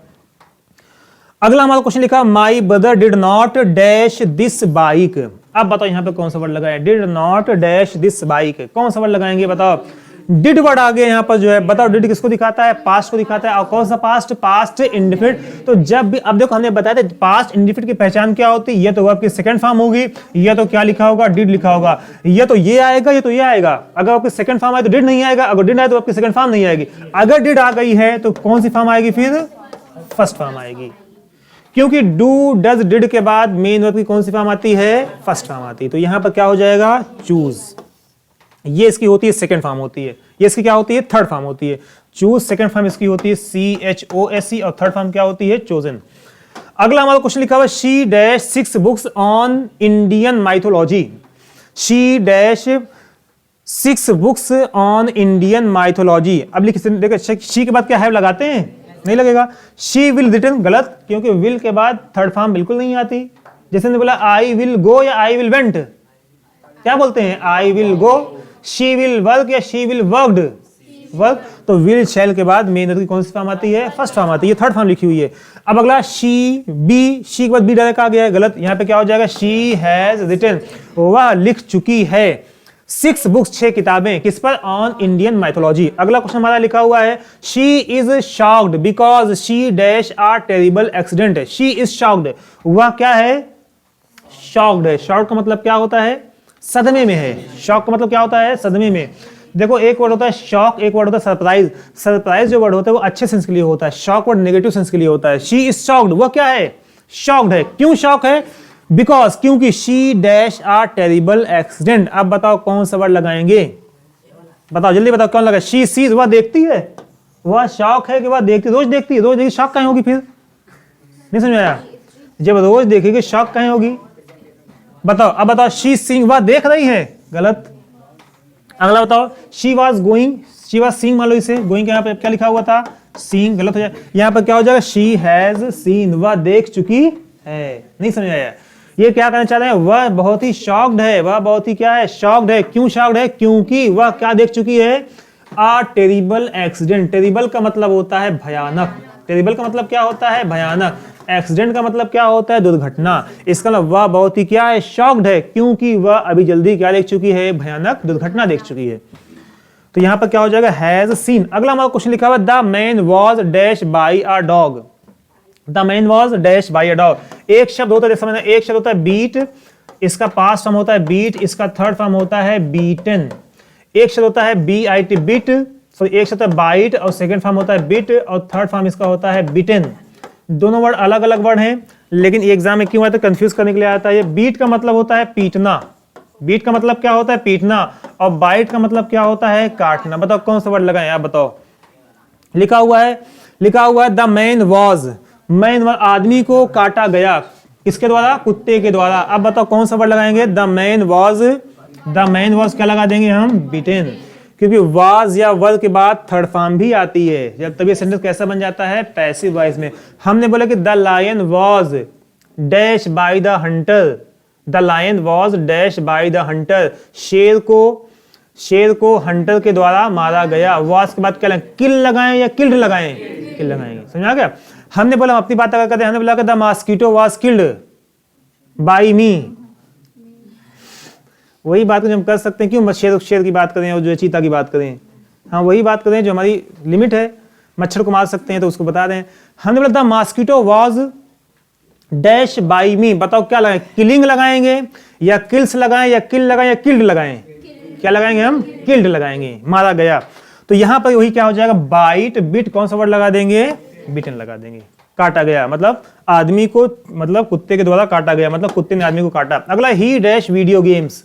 अगला हमारा क्वेश्चन लिखा my brother did not dash this bike. अब बताओ यहां पे कौन सा वर्ड लगाए? Did not dash this bike, कौन सा वर्ड लगाएंगे बताओ? डिड वर्ड आगे यहां पर जो है, बताओ डिड किसको दिखाता है? पास्ट को दिखाता है। और कौन सा पास्ट? Past indefinite. तो जब भी, अब देखो हमने बताया था पास्ट इंडेफिनिट की पहचान क्या होती है? ये तो वर्ब की सेकंड फॉर्म होगी, ये तो क्या लिखा होगा? डिड लिखा होगा। ये तो ये आएगा, ये तो ये आएगा। अगर आपकी सेकंड फॉर्म आए तो डिड नहीं आएगा, अगर डिड आए तो आपकी सेकंड फॉर्म नहीं आएगी। अगर डिड आ गई है तो कौन सी फॉर्म आएगी? फिर फर्स्ट फॉर्म आएगी, क्योंकि डू डज डिड के बाद मेन वर्ब की कौन सी फॉर्म आती है? फर्स्ट फॉर्म आती है। तो यहां पर क्या हो जाएगा? चूज। ये इसकी होती है सेकंड फॉर्म होती है, ये इसकी क्या होती है? थर्ड फॉर्म होती है। चूज सेकंड फॉर्म इसकी होती है CHOSE, और थर्ड फॉर्म क्या होती है? चोजन। अगला हमारा क्वेश्चन लिखा हुआ she dash 6 books on Indian mythology. She dash 6 books on Indian mythology. अब देखिए शी के बाद क्या है लगाते हैं? नहीं लगेगा। शी विल रिटन, गलत, क्योंकि विल के बाद थर्ड फॉर्म बिल्कुल नहीं आती। जैसे ने बोला आई विल गो या आई विल वेंट, क्या बोलते हैं? I will go. She will work या शी विल वर्कड, वर्क। तो विल शैल के बाद मेन की कौन सी फॉर्म आती है? फर्स्ट फॉर्म आती है, थर्ड फॉर्म लिखी हुई है। अब अगला शी बी, शी के बाद बी डायरेक्ट आ गया है, गलत। यहां पे क्या हो जाएगा? शी हैज रिटन, वह लिख चुकी है 6 बुक्स, 6 किताबें, किस पर? On Indian mythology. अगला क्वेश्चन हमारा लिखा हुआ है she is shocked because she dash are terrible accident. She is shocked, वह क्या है? शॉक्ड है। शॉक्ड का मतलब क्या होता है? सदमे में है। शॉक का मतलब क्या होता है? सदमे में। देखो एक वर्ड होता है शॉक, एक वर्ड होता है सरप्राइज। सरप्राइज जो वर्ड होता है वो अच्छे सेंस के लिए होता है, शॉक वर्ड नेगेटिव सेंस के लिए होता है। शी इज शॉक्ड, वह क्या है? शॉक्ड है। क्यों शॉक है? बिकॉज, क्योंकि she dash are terrible accident. अब बताओ कौन सा वर्ड लगाएंगे? बताओ जल्दी बताओ कौन लगा? शी सीज, वह देखती है। वह शॉक है कि वह देखती, रोज देखती है, रोज देखती, शॉक कहीं होगी? फिर नहीं समझ आया? जब रोज देखेगी शॉक कहीं होगी? बताओ। अब बताओ शी सीइंग, वह देख रही है, गलत। अगला बताओ she was going, she was seeing, मान लो इसे गोइंग के यहाँ पे क्या लिखा हुआ था? सीइंग, गलत हो जाए। यहाँ पर क्या हो जाएगा? शी हैज सीन, वह देख चुकी है। नहीं समझ आया? ये क्या कहना चाह रहे हैं? वह बहुत ही शॉक्ड है, वह बहुत ही क्या है? शॉक्ड है। क्यों शॉक्ड है? क्योंकि वह क्या देख चुकी है? आ टेरिबल एक्सीडेंट। टेरिबल का मतलब होता है भयानक। टेरिबल का मतलब क्या होता है? भयानक। एक्सीडेंट का मतलब क्या होता है? दुर्घटना। इसका मतलब वह बहुत ही क्या है? शॉक्ड है, क्योंकि वह अभी जल्दी क्या देख चुकी है? भयानक दुर्घटना देख चुकी है। तो यहां पर क्या हो जाएगा? Has seen. अगला हमारा क्वेश्चन लिखा हुआ the man was dash by a dog. The man was dash by a dog. एक शब्द होता है, समझना, एक शब्द होता है बीट, इसका पास्ट फॉर्म होता है बीट, इसका थर्ड फॉर्म होता है बीटन। एक शब्द होता है BIT, बिट। सो एक शब्द होता है बाइट और सेकंड फॉर्म होता है बिट और थर्ड फॉर्म इसका होता है बिटन। दोनों वर्ड अलग अलग वर्ड हैं, लेकिन एग्जाम में क्यों आता है? कंफ्यूज करने के लिए आता है। ये बीट का मतलब होता है पीटना, बीट का मतलब क्या होता है? पीटना। और बाइट का मतलब क्या होता है? काटना। बताओ कौन सा वर्ड लगाएं? आप बताओ। लिखा हुआ है द मैन वॉज, मैन आदमी को काटा गया, किसके द्वारा? कुत्ते के द्वारा। अब बताओ कौन सा वर्ड लगाएंगे? द मैन वॉज क्या लगा देंगे हम? बिटेन, क्योंकि वाज या वर के बाद थर्ड फॉर्म भी आती है। जब तब ये सेंटेंस कैसा बन जाता है? पैसिव वॉइस में। हमने बोला कि the lion was dash by the hunter, the lion was dash by the hunter. शेर को हंटर के द्वारा मारा गया। वॉज के बाद क्या लगाएं? किल लगाएं या किल्ड लगाएं? किल लगाएंगे। समझ आ गया? हमने बोला अपनी बात अगर करते हैं, हमने बोला कि the mosquito was killed by me. वही बात हम कर सकते हैं। क्यों शेर की बात करें और जो चीता की बात करें? हाँ वही बात करें जो हमारी लिमिट है। मच्छर को मार सकते हैं तो उसको बता दें। हमने बोला the mosquito was dash by me. बताओ क्या लगाएं? किलिंग लगाएंगे या किल्स लगाएं या किल लगाएं या किल्ड लगाएं? क्या लगाएंगे हम? किल्ड लगाएंगे, मारा गया। तो यहां पर वही क्या हो जाएगा? बाइट, बिट, कौन सा वर्ड लगा देंगे? बिटन लगा देंगे। काटा गया मतलब आदमी को, मतलब कुत्ते के द्वारा काटा गया, मतलब कुत्ते ने आदमी को काटा। अगला he dash video games,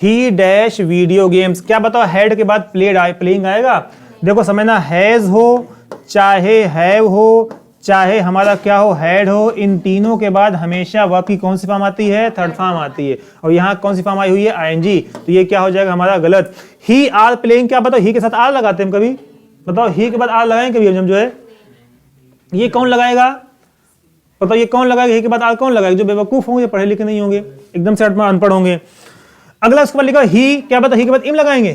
he dash video games. क्या बताओ? हैड के बाद प्लेइंग आएगा। देखो समझना, हैज हो चाहे हैव हो चाहे हमारा क्या हो? हैड हो, इन तीनों के बाद हमेशा वर्ब की कौन सी फॉर्म आती है? थर्ड फॉर्म आती है। और यहाँ कौन सी फॉर्म आई हुई है? ING। तो ये क्या हो जाएगा हमारा? गलत। ही आर प्लेइंग। क्या बताओ? ही के साथ आर लगाते हैं हम कभी? बताओ ही के बाद आर लगाएं कभी हम जो है? ये कौन लगाएगा? पता ये कौन लगाएगा? ही के बाद आर कौन लगाएगा? जो बेवकूफ होंगे, पढ़े लिखे नहीं होंगे, एकदम से अनपढ़ होंगे। अगला उसके बाद लिखा ही, क्या पता ही के बाद इम लगाएंगे?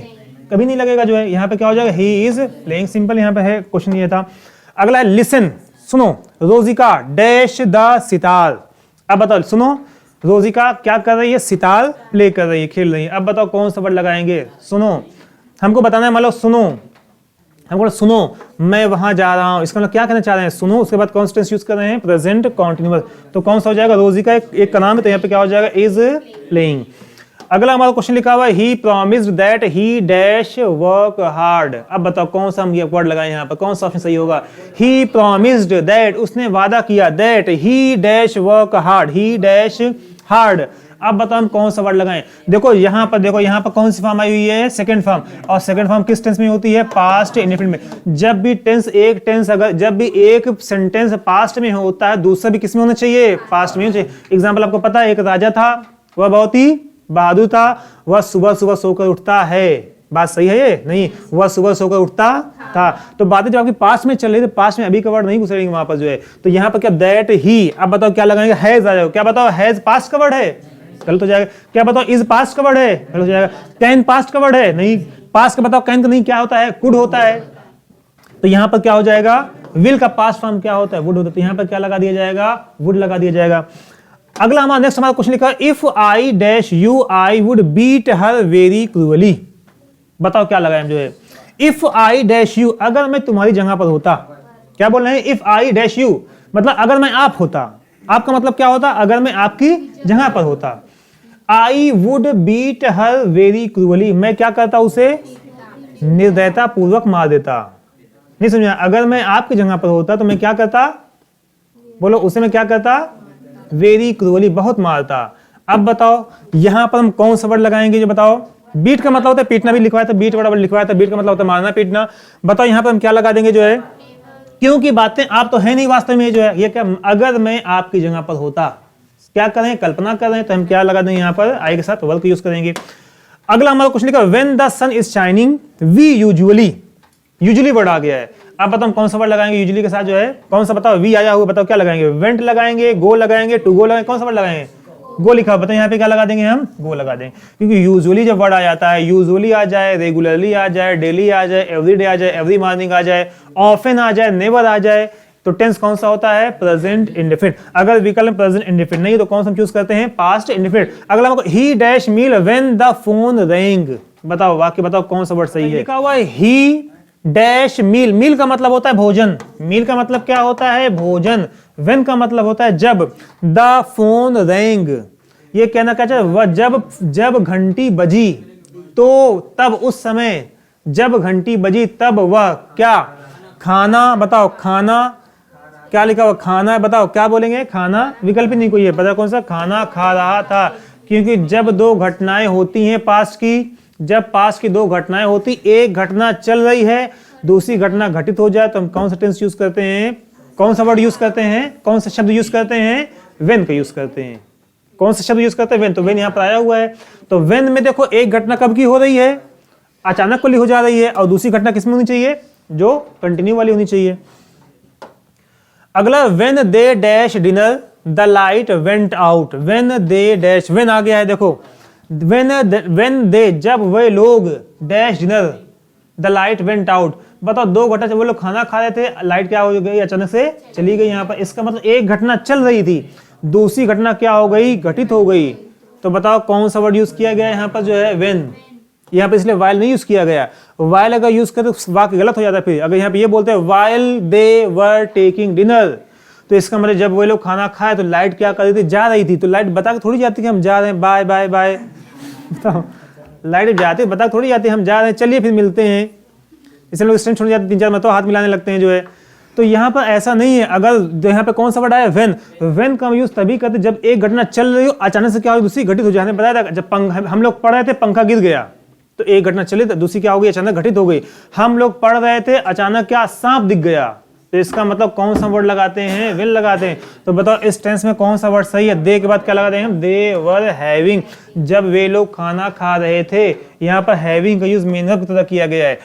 कभी नहीं लगेगा जो है। यहाँ पे क्या हो जाएगा? ही इज प्लेइंग, सिंपल यहाँ पे है, क्वेश्चन ये था। अगला है लिसन, सुनो, रोजिका डैश द सितार। अब बताओ, सुनो, रोजिका क्या कर रही है? सितार प्ले कर रही है, खेल रही है। अब बताओ कौन सा वर्ड लगाएंगे? सुनो, हमको बताना है, मान लो सुनो, हमको सुनो मैं वहां जा रहा हूं, इसका मतलब क्या कहना चाह रहे हैं? सुनो, उसके बाद कौन सा टेंस यूज कर रहे हैं? Present continuous. तो कौन सा हो जाएगा? रोजिका एक का नाम है, तो यहाँ पे क्या हो जाएगा? Is playing. अगला हमारा क्वेश्चन लिखा हुआ है he promised that he dash work hard. अब बताओ कौन सा हम ये वर्ड लगाए यहाँ पर? कौन सा ऑप्शन सही होगा? ही प्रॉमिस्ड दैट, उसने वादा किया, that he dash work hard, he dash hard. अब बताओ हम कौन सा वर्ड लगाएं? देखो यहाँ पर, देखो यहाँ पर कौन सी फॉर्म आई हुई है? Second form. और सेकंड फॉर्म किस टेंस में होती है? पास्ट इंडेफिनिट में। जब भी टेंस अगर जब भी एक सेंटेंस पास्ट में होता है, दूसरा भी किस में होना चाहिए? पास्ट में होना चाहिए। एग्जाम्पल आपको पता है, एक राजा था, वह बहुत ही बहादुर था, वह सुबह सुबह सोकर उठता है। बात सही है ये? नहीं, वह सुबह सोकर उठता था। तो बातें जो आपकी पास्ट में चल रही थी, पास्ट में अभी का वर्ड नहीं घुसेंगे वहां पर जो है। तो यहाँ पर क्या दैट ही, अब बताओ क्या लगाएंगे? हैज आ जाएगा। क्या बताओ? हैज पास्ट का वर्ड है, गलत हो जाएगा। क्या बताओ? इज पास्ट का वर्ड है, गलत हो जाएगा। कैन पास्ट का वर्ड है, नहीं। पास्ट का बताओ, कैन का नहीं, क्या होता है? कुड होता है। तो यहाँ पर क्या हो जाएगा? विल का पास्ट फॉर्म क्या होता है? वुड होता है। तो यहाँ पर क्या लगा दिया जाएगा? वुड लगा दिया जाएगा। अगला हमारा नेक्स्ट हमारा क्वेश्चन लिखा है if I dash you I would beat her very cruelly. बताओ क्या लगाएं जो है? इफ आई डैश यू, अगर मैं तुम्हारी जगह पर होता। क्या बोल रहे हैं? इफ आई डैश यू मतलब अगर मैं आप होता। आपका मतलब क्या होता? अगर मैं आपकी जगह पर होता। I would beat her very cruelly, मैं क्या करता? उसे निर्दयता पूर्वक मार देता। नहीं समझा? अगर मैं आपकी जगह पर होता तो मैं क्या करता? बोलो, उसे मैं क्या करता? वेरी क्रूअली, बहुत मारता। अब बताओ यहां पर हम कौन सा वर्ड लगाएंगे? जो बताओ, बीट का मतलब होता है पीटना, भी लिखवाया था, बीट वर्ड लिखवाया था। बीट का मतलब होता है मारना, पीटना। बताओ यहां पर हम क्या लगा देंगे जो है? क्योंकि बातें आप तो है नहीं वास्तव में जो है, ये क्या, अगर मैं आपकी जगह पर होता, क्या करें? कल्पना कर रहे हैं, तो हम क्या लगा देंगे यहाँ पर? आई के साथ वर्क यूज करेंगे। अगला हमारा क्वेश्चन लिखा when the sun is shining we usually, usually word आ गया है। अब बताओ हम कौन सा वर्ड लगाएंगे यूजुअली के साथ जो है? कौन सा बताओ? वी आया हुआ, बताओ क्या लगाएंगे? वेंट लगाएंगे, गो लगाएंगे, टू गो लगाएंगे, कौन सा वर्ड लगाएंगे? गो लिखा, बताओ यहाँ पे क्या लगा देंगे हम? गो लगा देंगे। क्योंकि यूजुअली जब वर्ड आ जाता है, यूजुअली आ जाए, रेगुलरली आ जाए, डेली आ जाए, एवरी डे आ जाए, एवरी मॉर्निंग आ जाए, ऑफन आ जाए, नेवर आ जाए, तो टेंस कौन सा होता है? Present indefinite. अगर विकल्प प्रेजेंट इंडेफिनिट नहीं तो कौन सा हम चूज करते हैं? Past indefinite. अगला he dash meal when the phone ring. बताओ वाक्य, बताओ कौन सा वर्ड सही है? लिखा हुआ है ही डैश मील। मील का मतलब होता है भोजन। मील का मतलब क्या होता है? भोजन। व्हेन का मतलब होता है जब। द फोन रिंग, ये कहना क्या चाहिए? वह जब घंटी बजी, तो तब उस समय, जब घंटी बजी तब वह क्या? खाना। बताओ खाना क्या लिखा हुआ? खाना। बताओ क्या बोलेंगे? खाना। विकल्प नहीं कोई है, पता कौन सा? खाना खा रहा था। क्योंकि जब दो घटनाएं होती हैं पास्ट की, जब पास्ट की दो घटनाएं होती, एक घटना चल रही है, दूसरी घटना घटित हो जाए, तो हम कौन सा टेंस यूज करते हैं? कौन सा वर्ड यूज करते हैं? कौन सा शब्द यूज करते हैं? व्हेन का यूज करते हैं। कौन सा शब्द यूज करते हैं? व्हेन। तो व्हेन यहाँ पर आया हुआ है। तो व्हेन में देखो एक घटना कब की हो रही है? अचानक को हो जा रही है। और दूसरी घटना किसमें होनी चाहिए? जो कंटिन्यू वाली होनी चाहिए। अगला when they dash dinner the light went out. When they dash, when आ गया है देखो, व्हेन दे, जब वे लोग, dash dinner the light went out. बताओ दो घटना, जब वो लोग खाना खा रहे थे, लाइट क्या हो गई? अचानक से चली गई। यहाँ पर इसका मतलब एक घटना चल रही थी, दूसरी घटना क्या हो गई? घटित हो गई। तो बताओ कौन सा वर्ड यूज किया गया यहाँ पर जो है? व्हेन। यहाँ पे इसलिए वाइल नहीं यूज किया गया। वाइल अगर यूज करते तो वाक्य गलत हो जाता है। फिर अगर यहाँ पे ये बोलते हैं while they were taking dinner, तो इसका मतलब जब वो लोग खाना खाए तो लाइट क्या कर रही थी? जा रही थी। तो लाइट बता के थोड़ी जाती कि हम जा रहे हैं, बाय बाय बाय। तो लाइट जाती, बता थोड़ी जाती हम जा रहे हैं, चलिए फिर मिलते हैं। इसलिए लोग स्टैंड छोड़ जाते, 3-4 मतलब हाथ मिलाने लगते हैं जो है। तो यहाँ पर ऐसा नहीं है। अगर यहाँ पे कौन सा वर्ड आया? व्हेन। व्हेन का यूज तभी करते जब एक घटना चल रही हो, अचानक से क्या हो? दूसरी घटित हो जाए। बताया था जब हम लोग पढ़ रहे थे, पंखा गिर गया, तो एक घटना चली, दूसरी क्या हो गई? अचानक घटित हो गई। हम लोग पढ़ रहे थे, अचानक क्या? सांप दिख गया। तो इसका मतलब कौन सा वर्ड लगाते हैं? विल लगाते हैं। तो बताओ इस टेंस में कौन सा वर्ड सही है? दे के बाद क्या लगाते हैं हम? दे वर हैविंग। जब वे लोग खाना खा रहे थे, यहाँ पर हैविंग का यूज मेन वर्ब की तरह किया गया है।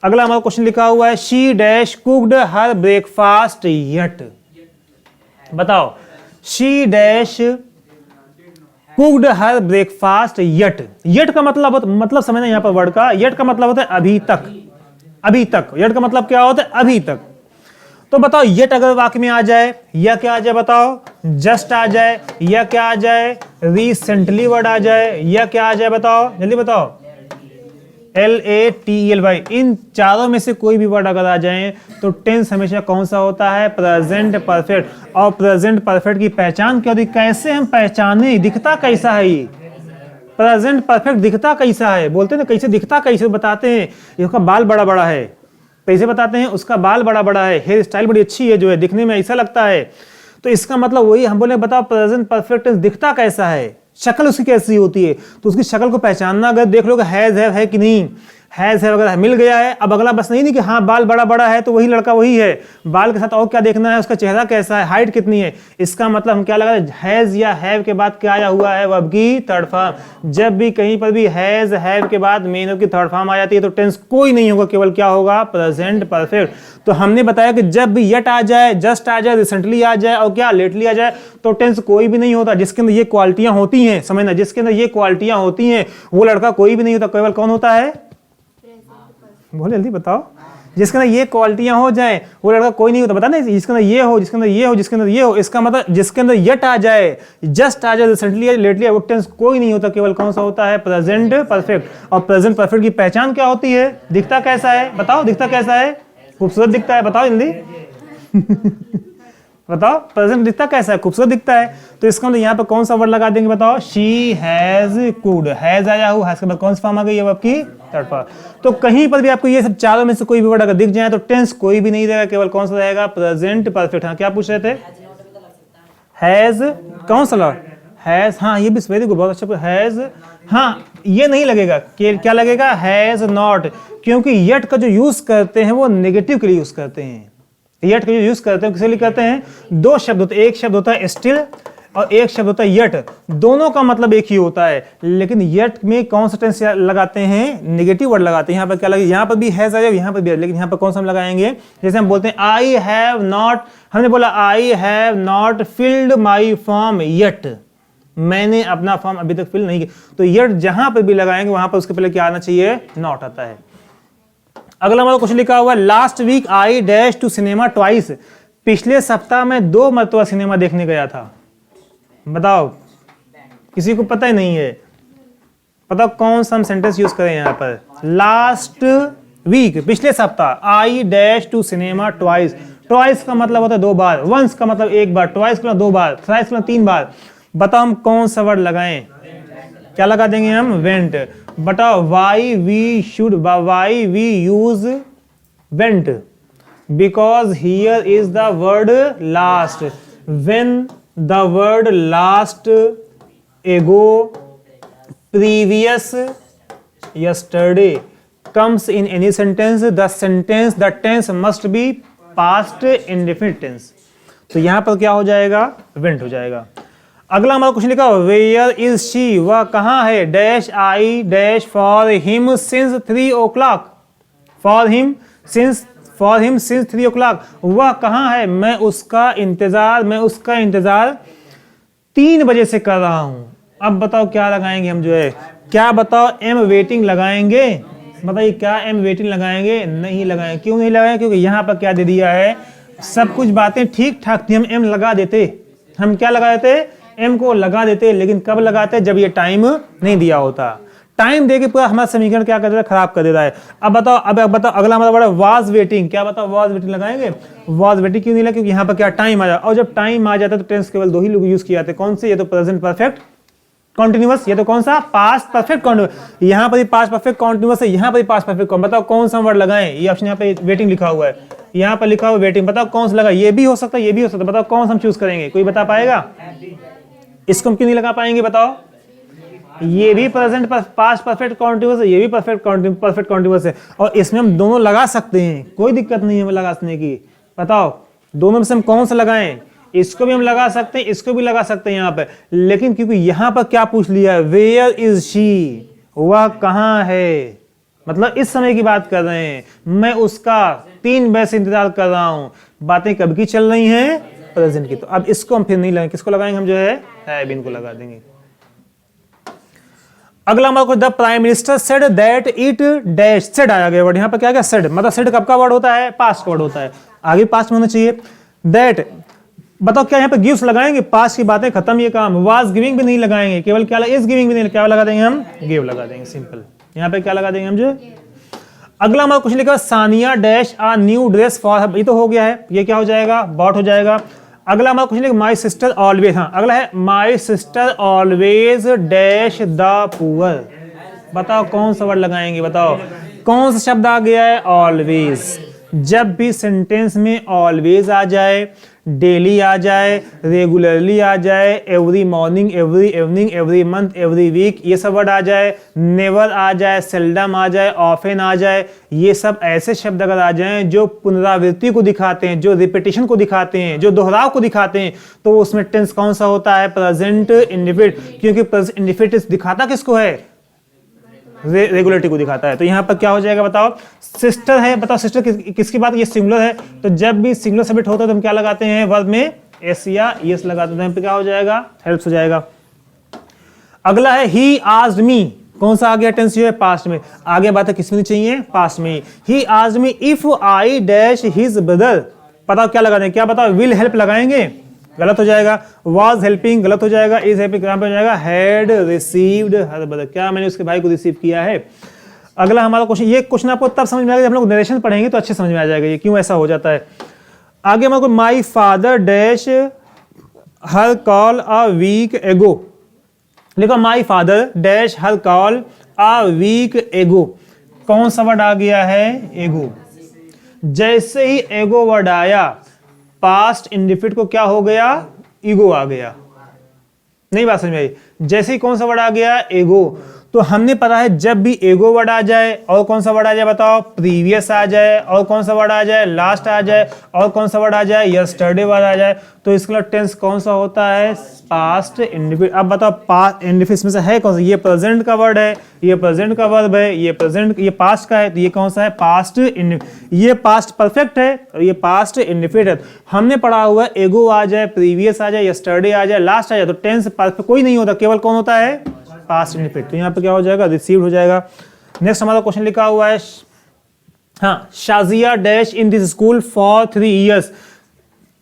अगला हमारा क्वेश्चन लिखा हुआ है she dash cooked her breakfast yet. बताओ she dash cooked her breakfast yet. Yet का मतलब समझना यहाँ पर वर्ड का, यट का मतलब होता है अभी तक। अभी तक, यट का मतलब क्या होता है? अभी तक। तो बताओ यट अगर वाक्य में आ जाए या क्या आ जाए? बताओ जस्ट आ जाए या क्या आ जाए? रिसेंटली वर्ड आ जाए या क्या आ जाए? बताओ जल्दी बताओ। LATELY, इन चारों में से कोई भी वर्ड अगर आ जाए तो टेंस हमेशा कौन सा होता है? Present perfect. और प्रेजेंट परफेक्ट की पहचान क्या होती? कैसे हम पहचाने? दिखता कैसा है ये प्रेजेंट परफेक्ट? दिखता कैसा है? बोलते हैं ना कैसे दिखता, कैसे बताते हैं? इसका बाल बड़ा बड़ा है, कैसे बताते हैं? उसका बाल बड़ा बड़ा है, हेयर स्टाइल बड़ी अच्छी है, जो है दिखने में ऐसा लगता है। तो इसका मतलब वही हम बोले बताओ प्रेजेंट परफेक्ट दिखता कैसा है, शक्ल उसकी कैसी होती है। तो उसकी शक्ल को पहचानना अगर देख लो हैज है कि नहीं, हैज है अगर मिल गया है। अब अगला बस नहीं कि हाँ बाल बड़ा बड़ा है तो वही लड़का वही है, बाल के साथ और क्या देखना है? उसका चेहरा कैसा है, हाइट कितनी है। इसका मतलब हम क्या लगा, हैज या हैव के बाद क्या आया हुआ है? वर्ब की थर्ड फॉर्म। जब भी कहीं पर भी हैज हैव के बाद मेन वर्ब की थर्ड फॉर्म आ जाती है तो टेंस कोई नहीं होगा, केवल क्या होगा? Present perfect. तो हमने बताया कि जब भी यट आ जाए, जस्ट आ जाए, रिसेंटली आ जाए और क्या लेटली आ जाए तो टेंस कोई भी नहीं होता। जिसके अंदर ये क्वालिटियां होती हैं, समझना, जिसके अंदर ये क्वालिटियां होती हैं वो लड़का कोई भी नहीं होता, केवल कौन होता है? बोले जल्दी बताओ। जिसके अंदर ये क्वालिटियां हो जाए वो लड़का कोई नहीं होता। बता ना, जिसके अंदर ये हो, जिसके अंदर ये हो, जिसके अंदर ये हो, इसका मतलब जिसके अंदर यट आ जाए, जस्ट आ जाए, रिसेंटली लेटली, वो टेंस कोई नहीं होता, केवल कौन सा होता है? Present perfect. और प्रेजेंट परफेक्ट की पहचान क्या होती है? दिखता कैसा है? बताओ दिखता कैसा है? खूबसूरत दिखता है। बताओ जल्दी बताओ प्रेजेंट दिखता कैसा है? खूबसूरत दिखता है। तो इसका मतलब यहाँ पे कौन सा वर्ड लगा देंगे? बताओ शी हैज कुक्ड, हैज आया हुआ, हैज के बाद कौन सा फॉर्म आ गई? आपकी थर्ड फॉर्म। तो कहीं पर भी आपको ये सब चारों में से कोई भी वर्ड अगर दिख जाए तो टेंस कोई भी नहीं रहेगा, केवल कौन सा रहेगा? Present perfect. हाँ क्या पूछ रहे थे? हैज कौन सा लगा? हैज, हाँ ये भी वेरी गुड, बहुत अच्छा। हैज, हाँ ये नहीं लगेगा, क्या लगेगा? हैज नॉट, क्योंकि यट का जो यूज करते हैं वो नेगेटिव के लिए यूज करते हैं। यट का जो यूज करते हैं किस लिए करते हैं? दो शब्द होते हैं, एक शब्द होता है स्टिल और एक शब्द होता है यट। दोनों का मतलब एक ही होता है, लेकिन यट में कौन सा टेंस लगाते हैं? नेगेटिव वर्ड लगाते हैं। यहाँ पर क्या लगे? यहाँ पर भी हैज आया, यहाँ पर भी, लेकिन यहाँ पर कौन सा हम लगाएंगे? जैसे हम बोलते हैं आई हैव नॉट, हमने बोला I have not filled my form yet, मैंने अपना फॉर्म अभी तक फिल नहीं किया। तो यट जहां पर भी लगाएंगे वहां पर उसके पहले क्या आना चाहिए? नॉट आता है। अगला हमारा क्वेश्चन लिखा हुआ है last week I dash to cinema twice. पिछले सप्ताह में 2 मरतबा सिनेमा देखने गया था। बताओ किसी को पता ही नहीं है, बताओ कौन सा हम सेंटेंस यूज करें यहाँ पर? लास्ट वीक, पिछले सप्ताह, I dash to cinema twice. Twice का मतलब होता है 2 बार, वंस का मतलब 1 बार, ट्वाइस का मतलब 2 बार, थ्राइस का मतलब 3 बार। बताओ हम कौन सा वर्ड लगाएं? क्या लगा देंगे हम? वेंट। बताओ why we use went? Because here is the word last. When the word last, ago, previous, yesterday comes in any sentence, the tense must be past indefinite tense। तो यहां पर क्या हो जाएगा? वेंट हो जाएगा। अगला हमारा क्वेश्चन लिखा वेयर इज शी, वह कहाँ है? Dash I dash for him since 3 o'clock, for him since 3 o'clock। वह कहाँ है? मैं उसका इंतजार 3 बजे से कर रहा हूं। अब बताओ क्या लगाएंगे हम? जो है क्या बताओ? एम वेटिंग लगाएंगे? बताइए क्या एम वेटिंग लगाएंगे? नहीं लगाएंगे। क्यों नहीं लगाएंगे? क्योंकि यहाँ पर क्या दे दिया है? सब कुछ बातें ठीक ठाक थी, हम एम लगा देते। हम क्या लगा देते? एम को लगा देते। लेकिन कब लगाते? जब ये टाइम नहीं दिया होता। टाइम देके पूरा हमारा समीकरण क्या कर देता है? खराब कर देता है। अब बताओ अगला हमारा बड़ा वाज वेटिंग। क्या बताओ? वाज वेटिंग लगाएंगे? वाज वेटिंग क्यों नहीं लगा? क्योंकि यहाँ पर क्या टाइम आ जाए, और जब टाइम आ जाता है तो टेंस केवल 2 ही लोग यूज किए जाते हैं। कौन से? ये तो प्रेजेंट परफेक्ट कॉन्टिन्यूअस, ये तो कौन सा? Past perfect continuous. यहाँ पर पास्ट परफेक्ट कॉन्टिन्यूअस है, यहाँ पर पास्ट परफेक्ट। बताओ कौन सा वर्ड लगाएं? ये ऑप्शन यहाँ पे वेटिंग लिखा हुआ है, यहाँ पर लिखा हुआ वेटिंग। बताओ कौन सा लगा? ये भी हो सकता है, ये भी हो सकता है। बताओ कौन सा हम चूज करेंगे? कोई बता पाएगा? इसको हम क्यों नहीं लगा पाएंगे? बताओ। ये भी प्रेजेंट पास्ट परफेक्ट कॉन्टिन्यूअस है, ये भी परफेक्ट कॉन्टिन्यूअस है, और इसमें हम दोनों लगा सकते हैं, कोई दिक्कत नहीं है लगाने की। बताओ दोनों में से हम कौन सा लगाएं? इसको भी हम लगा सकते हैं, इसको भी लगा सकते हैं यहाँ पे। लेकिन क्योंकि यहाँ पर क्या पूछ लिया है? वेयर इज शी, वह कहाँ है? मतलब इस समय की बात कर रहे हैं, मैं उसका 3 बजे से इंतजार कर रहा हूं। बातें कब की चल रही हैं? प्रेजेंट की। तो अब इसको हम फिर नहीं लगाएंगे, किसको लगाएंगे हम? जो है बीन को लगा देंगे। अगला हमारा कुछ, the prime minister said that it dash, said आया गया वर्ड, यहां पर क्या गया? सेड। मतलब सेड कब का वर्ड होता है? पास्ट का वर्ड होता है, आगे पास्ट में होना चाहिए। दैट, बताओ क्या यहाँ पे गिव्स लगाएंगे? पास्ट की बातें खत्म, ये काम। वाज गिविंग भी नहीं लगाएंगे, केवल क्या इज गिविंग भी नहीं, क्या लगा देंगे हम? गिव लगा देंगे, सिंपल। यहाँ पे क्या लगा देंगे हम? जो अगला हमारा कुछ लिखा, Sania dash a new dress for, ये तो हो गया है, ये क्या हो जाएगा? बॉट हो जाएगा। अगला हमारा कुछ लिखा, माई सिस्टर ऑलवेज, हाँ अगला है my sister always dash the poor. बताओ कौन सा वर्ड लगाएंगे? बताओ कौन सा शब्द आ गया है? ऑलवेज। जब भी सेंटेंस में ऑलवेज आ जाए, डेली आ जाए, रेगुलरली आ जाए, every morning, every evening, every month, every week, ये सब वर्ड आ जाए, नेवर आ जाए, सेल्डम आ जाए, ऑफन आ जाए, ये सब ऐसे शब्द अगर आ जाएं जो पुनरावृत्ति को दिखाते हैं, जो रिपीटिशन को दिखाते हैं, जो दोहराव को दिखाते हैं, तो उसमें टेंस कौन सा होता है? Present indefinite. क्योंकि प्रेजेंट इंडेफिनिट दिखाता किसको है? रेगुलरिटी को दिखाता है। तो यहाँ पर क्या हो जाएगा? बताओ सिस्टर है, बताओ सिस्टर किसकी बात? ये सिंगुलर है, तो जब भी सिंगुलर सब्जेक्ट होता है तो हम क्या लगाते हैं? वर्ब में एस या ईएस लगाते हैं। यहाँ पे क्या हो जाएगा? हेल्प्स हो जाएगा। अगला है ही आस्क्ड मी, कौन सा आ गया? टेंस जो है पास्ट में। आगे बात है किसमें चाहिए? पास्ट में। He asked me if I dash his brother, बताओ क्या लगा दें? क्या बताओ? विल हेल्प लगाएंगे, गलत हो जाएगा। वाज हेल्पिंग, गलत हो जाएगा। इज हेल्पिंग, कहां पे हो जाएगा? हैड रिसीव्ड हर ब्रदर, क्या मैंने उसके भाई को रिसीव किया है। अगला हमारा क्वेश्चन, ये क्वेश्चन आपको तब समझ में आएगा जब हम लोग नरेशन पढ़ेंगे तो अच्छे समझ में आ जाएगा ये क्यों ऐसा हो जाता है। आगे हमारे को my father dash her call a week ago, लिखो my father dash her call a week ago. कौन सा वर्ड आ गया है? एगो। जैसे ही एगो वर्ड आया, पास्ट इंडेफिनिट को क्या हो गया? ईगो आ गया। नहीं बात समझ में आई? जैसे ही कौन सा वर्ड आ गया? एगो। तो हमने पता है जब भी एगो वर्ड आ जाए और कौन सा वर्ड आ जाए? बताओ प्रीवियस आ जाए, और कौन सा वर्ड आ जाए? लास्ट आ जाए, और कौन सा वर्ड आ जाए? यस्टरडे वर्ड आ जाए, तो इसका टेंस कौन सा होता है? Past indefinite. अब बताओ पास्ट इंडेफिनिट में से है कौन सा? ये प्रेजेंट का वर्ड है, ये प्रेजेंट का वर्ब है, ये प्रेजेंट, ये पास्ट का है, तो ये कौन सा है? Past indefinite. ये पास्ट परफेक्ट है और ये पास्ट इंडेफिनिट है। हमने पढ़ा हुआ है एगो आ जाए, प्रीवियस आ जाए, यस्टरडे आ जाए, लास्ट आ जाए, तो टेंस परफेक्ट कोई नहीं होता, केवल कौन होता है? Past indefinite. तो यहाँ पे क्या हो जाएगा? रिसीव्ड हो जाएगा। नेक्स्ट हमारा क्वेश्चन लिखा हुआ है, हाँ Shazia dash in this school for 3 years।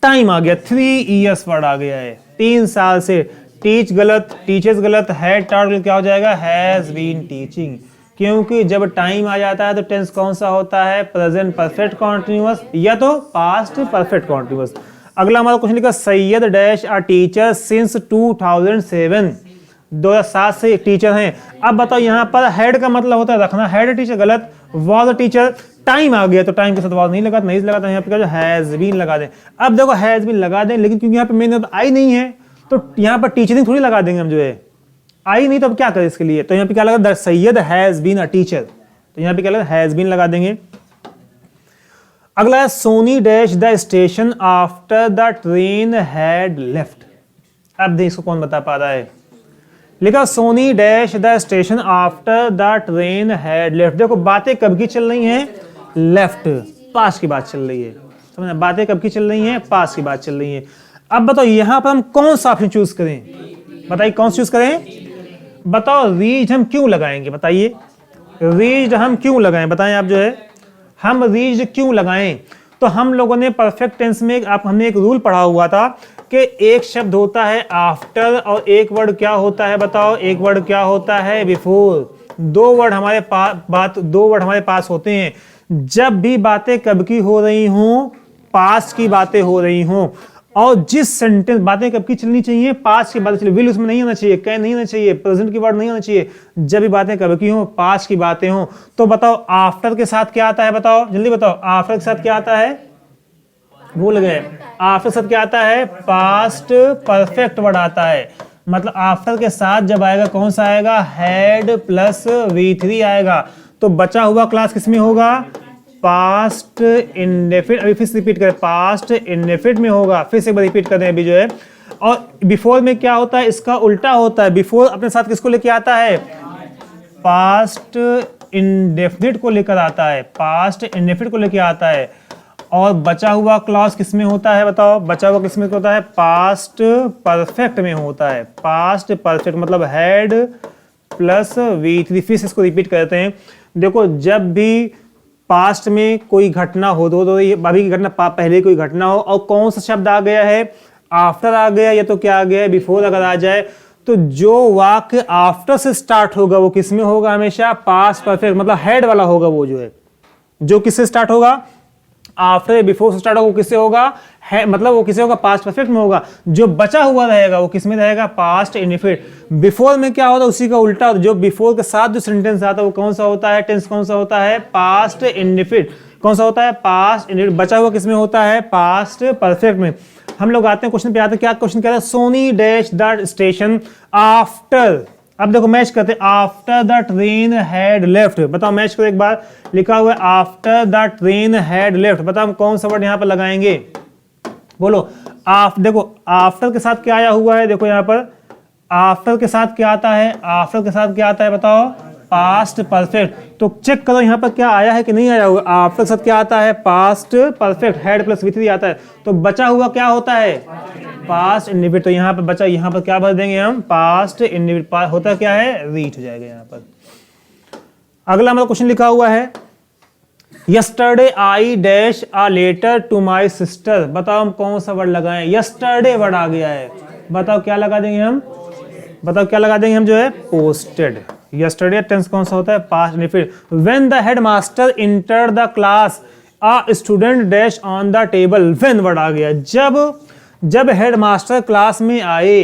Time आ गया, 3 years वर्ड आ गया है, 3 साल से। टीच गलत, टीचर्स गलत, हैड टॉट, क्या हो जाएगा? Has been teaching. क्योंकि जब टाइम आ जाता है तो टेंस कौन सा होता है? प्रेजेंट परफेक्ट कॉन्टिन्यूअस या तो पास्ट परफेक्ट कॉन्टिन्यूअस। अगला हमारा क्वेश्चन लिखा, Syed dash a teacher since 2007, 2007 से एक टीचर हैं। अब बताओ यहाँ पर हेड का मतलब होता है रखना, हेड टीचर गलत, वाज टीचर। टाइम आ गया तो टाइम के साथ वाज नहीं लगाता, नहीं लगाता, यहाँ पे क्या हैज बीन लगा दें। अब देखो हैज बीन लगा दें, लेकिन क्योंकि यहाँ पे मेन आई नहीं है तो यहाँ पर टीचरिंग थोड़ी लगा देंगे हम, जो है आई नहीं तो अब क्या करें इसके लिए? तो यहाँ पे क्या लगा? The Syed has been a teacher, तो यहाँ पे क्या लगा? हैज बीन लगा देंगे। अगला है Soni dash the station after the train had left. अब देख इसको कौन बता पा रहा है? लिखा Soni dash the station after the train had left. देखो बातें कब की चल रही हैं? लेफ्ट, पास की बात चल रही है, समझना? बातें कब की चल रही हैं? पास की बात चल रही है। अब बताओ यहाँ पर हम कौन सा ऑप्शन चूज करें? बताइए कौन सा चूज करें? बताओ रीच्ड हम क्यों लगाएंगे? बताइए रीच्ड हम क्यों लगाएं? बताएं आप, जो है हम रीच्ड क्यों लगाएं? तो हम लोगों ने परफेक्ट टेंस में हमने एक रूल पढ़ा हुआ था कि एक शब्द होता है आफ्टर और एक वर्ड क्या होता है? बताओ एक वर्ड क्या होता है? बिफोर। दो वर्ड हमारे पास होते हैं। जब भी बातें कब की हो रही हों? पास्ट की बातें हो रही हों। और जिस सेंटेंस, बातें कब की चलनी चाहिए? पास्ट की बातें चलिए, विल उसमें नहीं होना चाहिए, कैन नहीं होना चाहिए, प्रेजेंट की वर्ड नहीं होना चाहिए। जब भी बातें कब की हों, पास्ट की बातें हों। तो बताओ आफ्टर के साथ क्या आता है? बताओ जल्दी बताओ, आफ्टर के साथ क्या आता है? भूल गए? आफ्टर के साथ क्या आता है? पास्ट परफेक्ट वर्ड आता है। मतलब आफ्टर के साथ जब आएगा कौन सा आएगा? हैड प्लस V3 आएगा। तो बचा हुआ क्लास किसमें होगा? Past indefinite. अभी फिर से रिपीट करें, पास्ट इंडेफिनिट में होगा। फिर से एक बार रिपीट करें अभी, जो है। और बिफोर में क्या होता है? इसका उल्टा होता है। बिफोर अपने साथ किसको लेके आता है? पास्ट इंडेफिनिट को लेकर आता है, पास्ट इंडेफिनिट को लेकर आता है। और बचा हुआ क्लॉज किस में होता है बताओ, बचा हुआ किस में होता है, पास्ट परफेक्ट में होता है। पास्ट परफेक्ट मतलब हैड प्लस V3। फिर से इसको रिपीट करते हैं। देखो जब भी पास्ट में कोई घटना हो तो ये अभी की घटना पहले कोई घटना हो और कौन सा शब्द आ गया है, आफ्टर आ गया या तो क्या आ गया है, बिफोर अगर आ जाए तो जो वाक्य आफ्टर से स्टार्ट होगा वो किस में होगा, हमेशा पास्ट परफेक्ट मतलब हेड वाला होगा। वो जो है जो किससे स्टार्ट होगा, आफ्टर बिफोर से स्टार्ट होगा वो किससे होगा, है मतलब वो किससे होगा, पास्ट परफेक्ट में होगा। जो बचा हुआ रहेगा वो किस में रहेगा, पास्ट इंडेफिनिट। बिफोर में क्या होता है, उसी का उल्टा, जो बिफोर के साथ जो सेंटेंस आता है वो कौन सा होता है, टेंस कौन सा होता है, पास्ट इंडेफिनिट। कौन सा होता है, पास्ट इंडेफिनिट। बचा हुआ किस में होता है, पास्ट परफेक्ट में। हम लोग आते हैं क्वेश्चन पे आते हैं, क्या क्वेश्चन कह रहा है, Soni dash the station after. अब देखो मैच करते हैं, after the train had left. बताओ मैच करो एक बार, लिखा हुआ है after the train had left. बताओ हम कौन सा वर्ड यहां पर लगाएंगे, बोलो। देखो आफ्टर के साथ क्या आया हुआ है, देखो यहां पर आफ्टर के साथ क्या आता है, आफ्टर के साथ क्या आता है बताओ, पास्ट परफेक्ट। तो चेक करो यहां पर क्या आया है कि नहीं आया हुआ। आफ्टर के साथ क्या आता है, past perfect, had plus V3 आता है। तो बचा हुआ क्या होता है, पास्ट इंडेफिनिट। तो यहाँ पर बचा, यहाँ पर क्या भर देंगे हम, पास्ट इंडेफिनिट। होता क्या है, रीच हो जाएगा यहाँ पर। अगला हमारा क्वेश्चन लिखा हुआ है, yesterday I dash a letter to my sister. बताओ हम कौन सा वर्ड लगाएं, यस्टरडे वर्ड आ गया है। बताओ क्या लगा देंगे हम, बताओ क्या लगा देंगे हम, जो है पोस्टेड। यस्टरडे टेंस कौन सा होता है, past indefinite. When the headmaster entered the class a student dash on the table. When word आ गया, जब हेडमास्टर क्लास में आए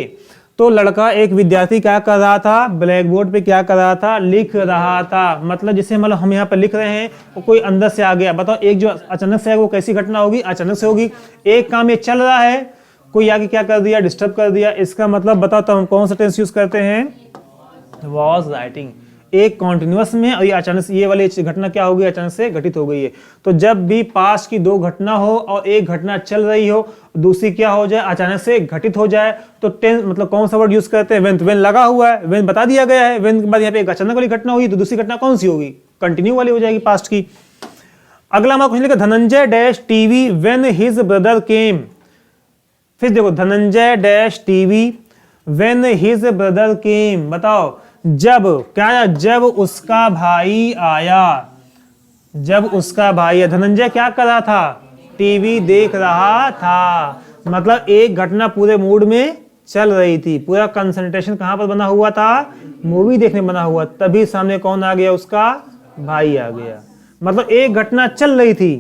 तो लड़का, एक विद्यार्थी क्या कर रहा था, ब्लैक बोर्ड पे क्या कर रहा था, लिख रहा था। मतलब जिसे मतलब हम यहाँ पर लिख रहे हैं वो कोई अंदर से आ गया। बताओ एक जो अचानक से है वो कैसी घटना होगी, अचानक से होगी। एक काम ये चल रहा है, कोई आगे क्या कर दिया, डिस्टर्ब कर दिया। इसका मतलब बताओ तो हम कौन सा टेंस यूज करते हैं, वॉज राइटिंग। एक कॉन्टिन्यूअस में, और ये अचानक से, ये वाली घटना क्या हो गई, अचानक से घटित हो गई है। तो जब भी पास्ट की दो घटना हो और एक घटना चल रही हो, दूसरी क्या हो जाए, अचानक से घटित हो जाए, तो टेंस मतलब कौन सा वर्ड यूज करते हैं, व्हेन। व्हेन लगा हुआ है, व्हेन बता दिया गया है। व्हेन के बाद यहाँ पे एक अचानक वाली घटना हुई तो दूसरी घटना कौन सी होगी, कंटिन्यू वाली हो जाएगी पास्ट की। अगला हमारा क्वेश्चन लिखा, Dhananjay dash TV when his brother केम। फिर देखो, Dhananjay dash TV when his brother केम। बताओ जब क्या आया, जब उसका भाई आया। जब उसका भाई, धनंजय क्या कर रहा था, टीवी देख रहा था। मतलब एक घटना पूरे मूड में चल रही थी, पूरा कंसंट्रेशन कहां पर बना हुआ था, मूवी देखने बना हुआ। तभी सामने कौन आ गया, उसका भाई आ गया। मतलब एक घटना चल रही थी,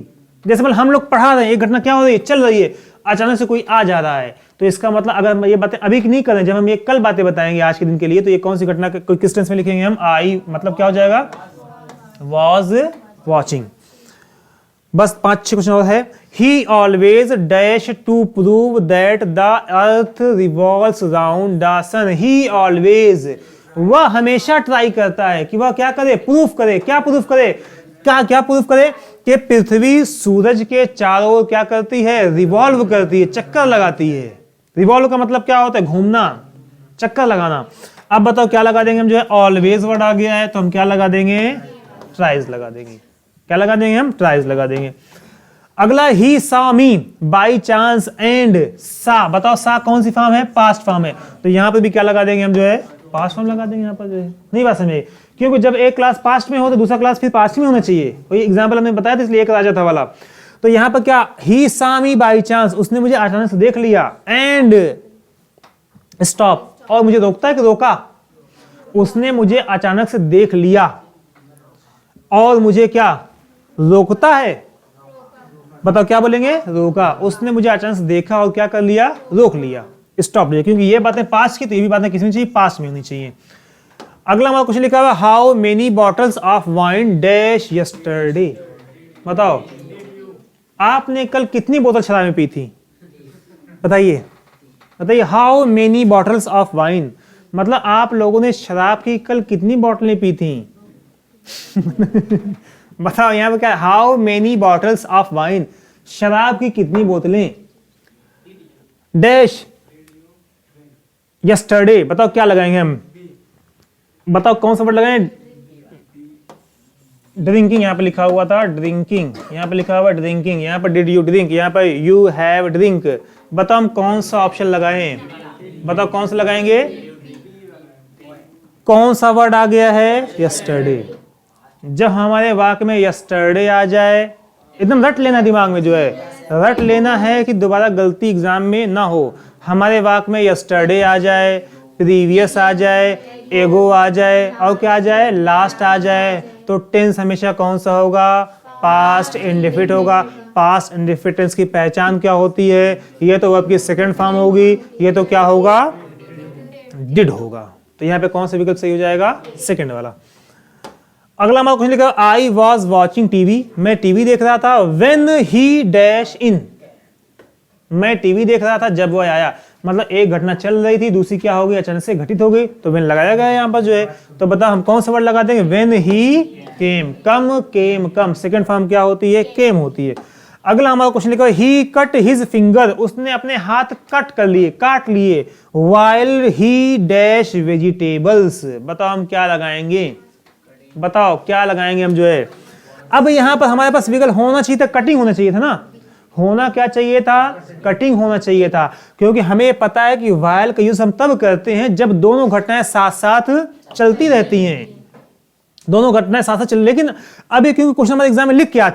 जैसे मतलब हम लोग पढ़ा रहे हैं, एक घटना क्या हो रही है, चल रही है, अचानक से कोई आ जा रहा है। तो इसका मतलब अगर ये बातें अभी नहीं करें, जब हम ये कल बातें बताएंगे आज के दिन के लिए, तो ये कौन सी घटना, कोई किस टेंस में लिखेंगे हम, आई, मतलब क्या हो जाएगा, वॉज वॉचिंग। बस 5-6 क्वेश्चन और है। He always dash to prove that the earth revolves round the sun. He always, वह हमेशा ट्राई करता है कि वह क्या करे, प्रूफ करे। क्या प्रूफ करे, क्या प्रूफ करे कि पृथ्वी सूरज के चारों ओर क्या करती है, रिवॉल्व करती है, चक्कर लगाती है। रिवॉल्व का मतलब क्या होता है, घूमना, चक्कर लगाना। अब बताओ क्या लगा देंगे हम, जो है ऑलवेज वर्ड आ गया है तो हम क्या लगा देंगे, ट्राइज लगा देंगे। क्या लगा देंगे हम, ट्राइज लगा देंगे। अगला, he saw me by chance and सा। बताओ सा कौन सी फॉर्म है, पास्ट फॉर्म है। तो यहां पर भी क्या लगा देंगे हम, जो है पास्ट फॉर्म लगा देंगे। यहां पर जो है नहीं बात समझे, क्योंकि जब एक क्लास पास्ट में हो तो दूसरा क्लास फिर पास्ट में होना चाहिए। वही एग्जांपल हमने बताया था, इसलिए एक राजा था वाला। तो यहां पर क्या, he saw me by chance, उसने मुझे अचानक से देख लिया, एंड स्टॉप, और मुझे रोकता है कि रोका, उसने मुझे अचानक से देख लिया और मुझे क्या रोकता है। बताओ क्या बोलेंगे, रोका। उसने मुझे अचानक से देखा और क्या कर लिया, रोक लिया, स्टॉप लिया। क्योंकि ये बातें पास्ट की, तो ये भी बातें किसमें चाहिए, पास्ट में होनी चाहिए। अगला हमारा क्वेश्चन लिखा हुआ, how many bottles of wine dash yesterday. बताओ आपने कल कितनी बोतल शराब पी थी, बताइए बताइए। How many bottles of wine, मतलब आप लोगों ने शराब की कल कितनी बोतलें पी थी। बताओ यहां पर क्या, how many bottles of wine, शराब की कितनी बोतलें, डैश यस्टरडे। बताओ क्या लगाएंगे हम, बताओ कौन सा वर्ड लगाएं, ड्रिंकिंग यहाँ पे लिखा हुआ था, ड्रिंकिंग यहाँ पे लिखा हुआ ड्रिंकिंग, यहाँ पर डिड यू ड्रिंक, यहाँ पर यू हैव ड्रिंक। बताओ हम कौन सा ऑप्शन लगाएं, बताओ कौन सा लगाएंगे, कौन सा वर्ड आ गया है, यस्टरडे। जब हमारे वाक्य में यस्टरडे आ जाए, एकदम रट लेना दिमाग में, जो है रट लेना है कि दोबारा गलती एग्जाम में ना हो। हमारे वाक्य में यस्टरडे आ जाए, प्रीवियस आ जाए, एगो आ जाए और क्या आ जाए, लास्ट आ जाए, तो टेंस हमेशा कौन सा होगा, पास्ट इंडेफिनिट होगा। पास्ट इंडेफिनिट टेंस की पहचान क्या होती है, ये तो वर्ब की सेकंड फॉर्म होगी, ये तो क्या होगा, डिड होगा। तो यहाँ पे कौन सा विकल्प सही हो जाएगा, सेकंड वाला। अगला हमारा क्वेश्चन लिखा, आई वॉज वॉचिंग टीवी, मैं टीवी देख रहा था, व्हेन ही डैश इन, मैं टीवी देख रहा था जब वह आया। मतलब एक घटना चल रही थी, दूसरी क्या हो गई, अचानक से घटित हो गई, तो व्हेन लगाया गया यहाँ पर जो है। तो बताओ हम कौन सा वर्ड लगा देंगे, when he came, come came, come second form क्या होती है, केम होती है। अगला हमारा क्वेश्चन लिखा, ही कट हिज फिंगर, उसने अपने हाथ कट कर लिए, काट लिए, व्हाइल ही डैश वेजिटेबल्स। बताओ हम क्या लगाएंगे, बताओ क्या लगाएंगे हम जो है। अब यहाँ पर हमारे पास विकल्प होना चाहिए था, कटिंग होना चाहिए था ना, होना क्या चाहिए था, कटिंग होना चाहिए था, क्योंकि हमें पता है कि व्हाइल का यूज हम तब करते हैं जब दोनों घटनाएं साथ साथ चलती रहती हैं, दोनों घटनाएं साथ साथ चल। लेकिन अभी क्योंकि क्वेश्चन हमारे एग्जाम में लिख के आ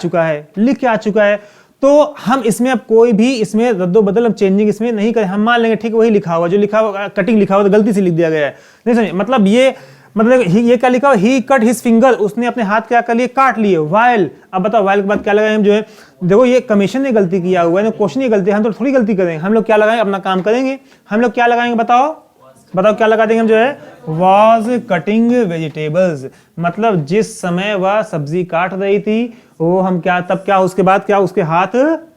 चुका है, तो हम इसमें अब कोई भी इसमें रद्दो बदल, चेंजिंग इसमें नहीं करें। हम मान लेंगे ठीक वही लिखा हुआ, जो लिखा हुआ कटिंग लिखा हुआ, तो गलती से लिख दिया गया है, नहीं समझे। मतलब ये क्या लिखा हुआ, ही कट हिज फिंगर, उसने अपने हाथ क्या कर लिए, काट लिए। वाइल, अब बताओ वाइल के बाद क्या लगाए हम जो है, देखो ये कमीशन ने गलती किया हुआ है, क्वेश्चन ने गलती, हम तो थोड़ी गलती करेंगे, हम लोग क्या लगाएंगे, अपना काम करेंगे। हम लोग क्या लगाएंगे, बताओ क्या लगा देंगे हम जो है, वॉज कटिंग वेजिटेबल्स। मतलब जिस समय वह सब्जी काट रही थी, वो हम क्या, तब क्या, उसके बाद क्या, उसके हाथ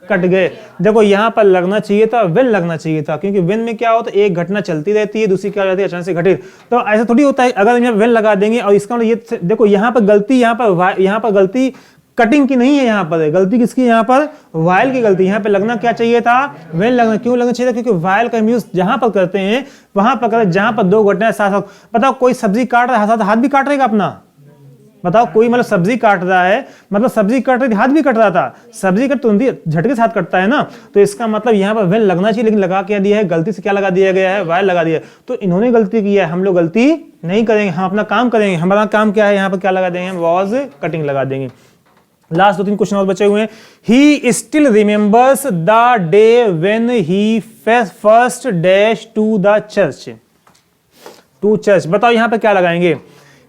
कट गए। देखो यहाँ पर लगना चाहिए था, वेन लगना चाहिए था, क्योंकि वेन में क्या होता है, एक घटना चलती रहती है, दूसरी क्या हो जाती है, अचानक से घटित। तो ऐसा थोड़ी होता है, अगर हम वेन लगा देंगे और इसका मतलब ये देखो, यहाँ पर गलती, यहाँ पर गलती कटिंग की नहीं है, यहाँ पर गलती किसकी, यहाँ पर वाइल की गलती। यहाँ पे लगना क्या चाहिए था, वेन लगना। क्यों लगना चाहिए था, क्योंकि वाइल का यूज जहां पर करते हैं वहां पर करते, जहां पर दो घटनाएं साथ साथ। बताओ कोई सब्जी काट रहा है, हाथ भी काट रहेगा अपना, बताओ कोई मतलब सब्जी काट रहा है, मतलब सब्जी काट रही थी, हाथ भी कट रहा था, सब्जी कट तुरंत झटके साथ कटता है ना, तो इसका मतलब यहाँ पर वेन लगना चाहिए, लेकिन लगा क्या दिया है, गलती से क्या लगा दिया गया है, वाइल लगा दिया है। तो इन्होंने गलती की है, हम लोग गलती नहीं करेंगे, हम अपना काम करेंगे। हमारा काम क्या है, यहाँ पर क्या लगा देंगे, हम वॉज कटिंग लगा देंगे। लास्ट 2-3 क्वेश्चन और बचे हुए हैं। He still remembers the day when he first dash to the church, to church. बताओ यहाँ पे क्या लगाएंगे,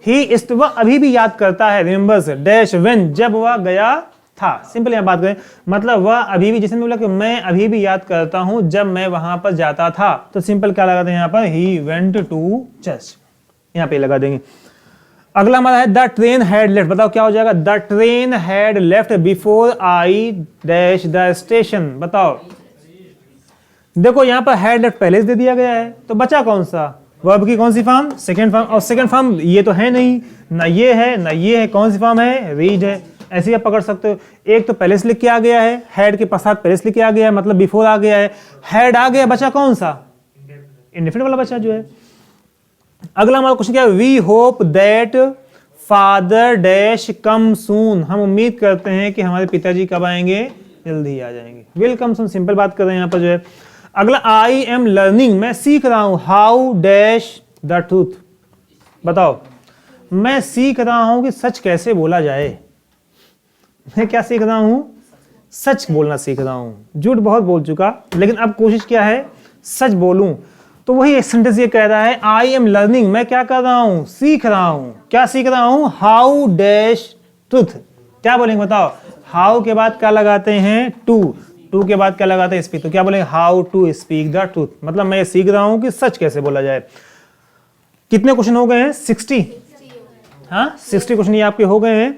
ही वह अभी भी याद करता है, रिमेंबर्स डैश व्हेन, जब वह गया था। सिंपल यहाँ बात करें, मतलब वह अभी भी, जैसे बोला कि मैं अभी भी याद करता हूं जब मैं वहां पर जाता था, तो सिंपल क्या लगाते हैं यहाँ पर, ही वेंट टू चर्च, यहाँ पे लगा देंगे। अगला हमारा है द ट्रेन हैड लेफ्ट। बताओ क्या हो जाएगा, the train had left before I dash the station. बताओ देखो यहाँ पर हैड लेफ्ट पहले से दे दिया गया है, तो बचा कौन सा, वर्ब की कौन सी फॉर्म, सेकंड फॉर्म। और सेकंड फॉर्म ये तो है नहीं, ना ये है ना ये है, कौन सी फॉर्म है, रीड है। ऐसे आप पकड़ सकते हो, एक तो पहले से लिख के आ गया है, हैड के पश्चात पहले से लिख के आ गया है, मतलब बिफोर आ गया है, हैड आ गया, बचा कौन सा, इंडेफिनिट वाला बचा जो है। अगला हमारा क्वेश्चन क्या है, we hope that father dash come soon. हम उम्मीद करते हैं कि हमारे पिताजी कब आएंगे, जल्दी आ जाएंगे, विल कम सून। सिंपल बात कर रहे हैं यहाँ पर जो है। अगला आई एम लर्निंग, मैं सीख रहा हूं, हाउ डैश द ट्रूथ। बताओ मैं सीख रहा हूं कि सच कैसे बोला जाए। मैं क्या सीख रहा हूं, सच बोलना सीख रहा हूं। झूठ बहुत बोल चुका, लेकिन अब कोशिश क्या है, सच बोलूं। तो वही एक सेंटेंस ये कह रहा है, आई एम लर्निंग, मैं क्या कर रहा हूं, सीख रहा हूं। क्या सीख रहा हूं, हाउ डैश ट्रूथ। क्या बोलेंगे बताओ, हाउ के बाद क्या लगाते हैं, टू के बाद क्या लगाते हैं, स्पीक। तो क्या बोलेंगे, how to speak the truth. मतलब मैं सीख रहा हूं कि सच कैसे बोला जाए। कितने क्वेश्चन हो गए हैं, 60। हाँ 60 क्वेश्चन ये आपके हो गए हैं।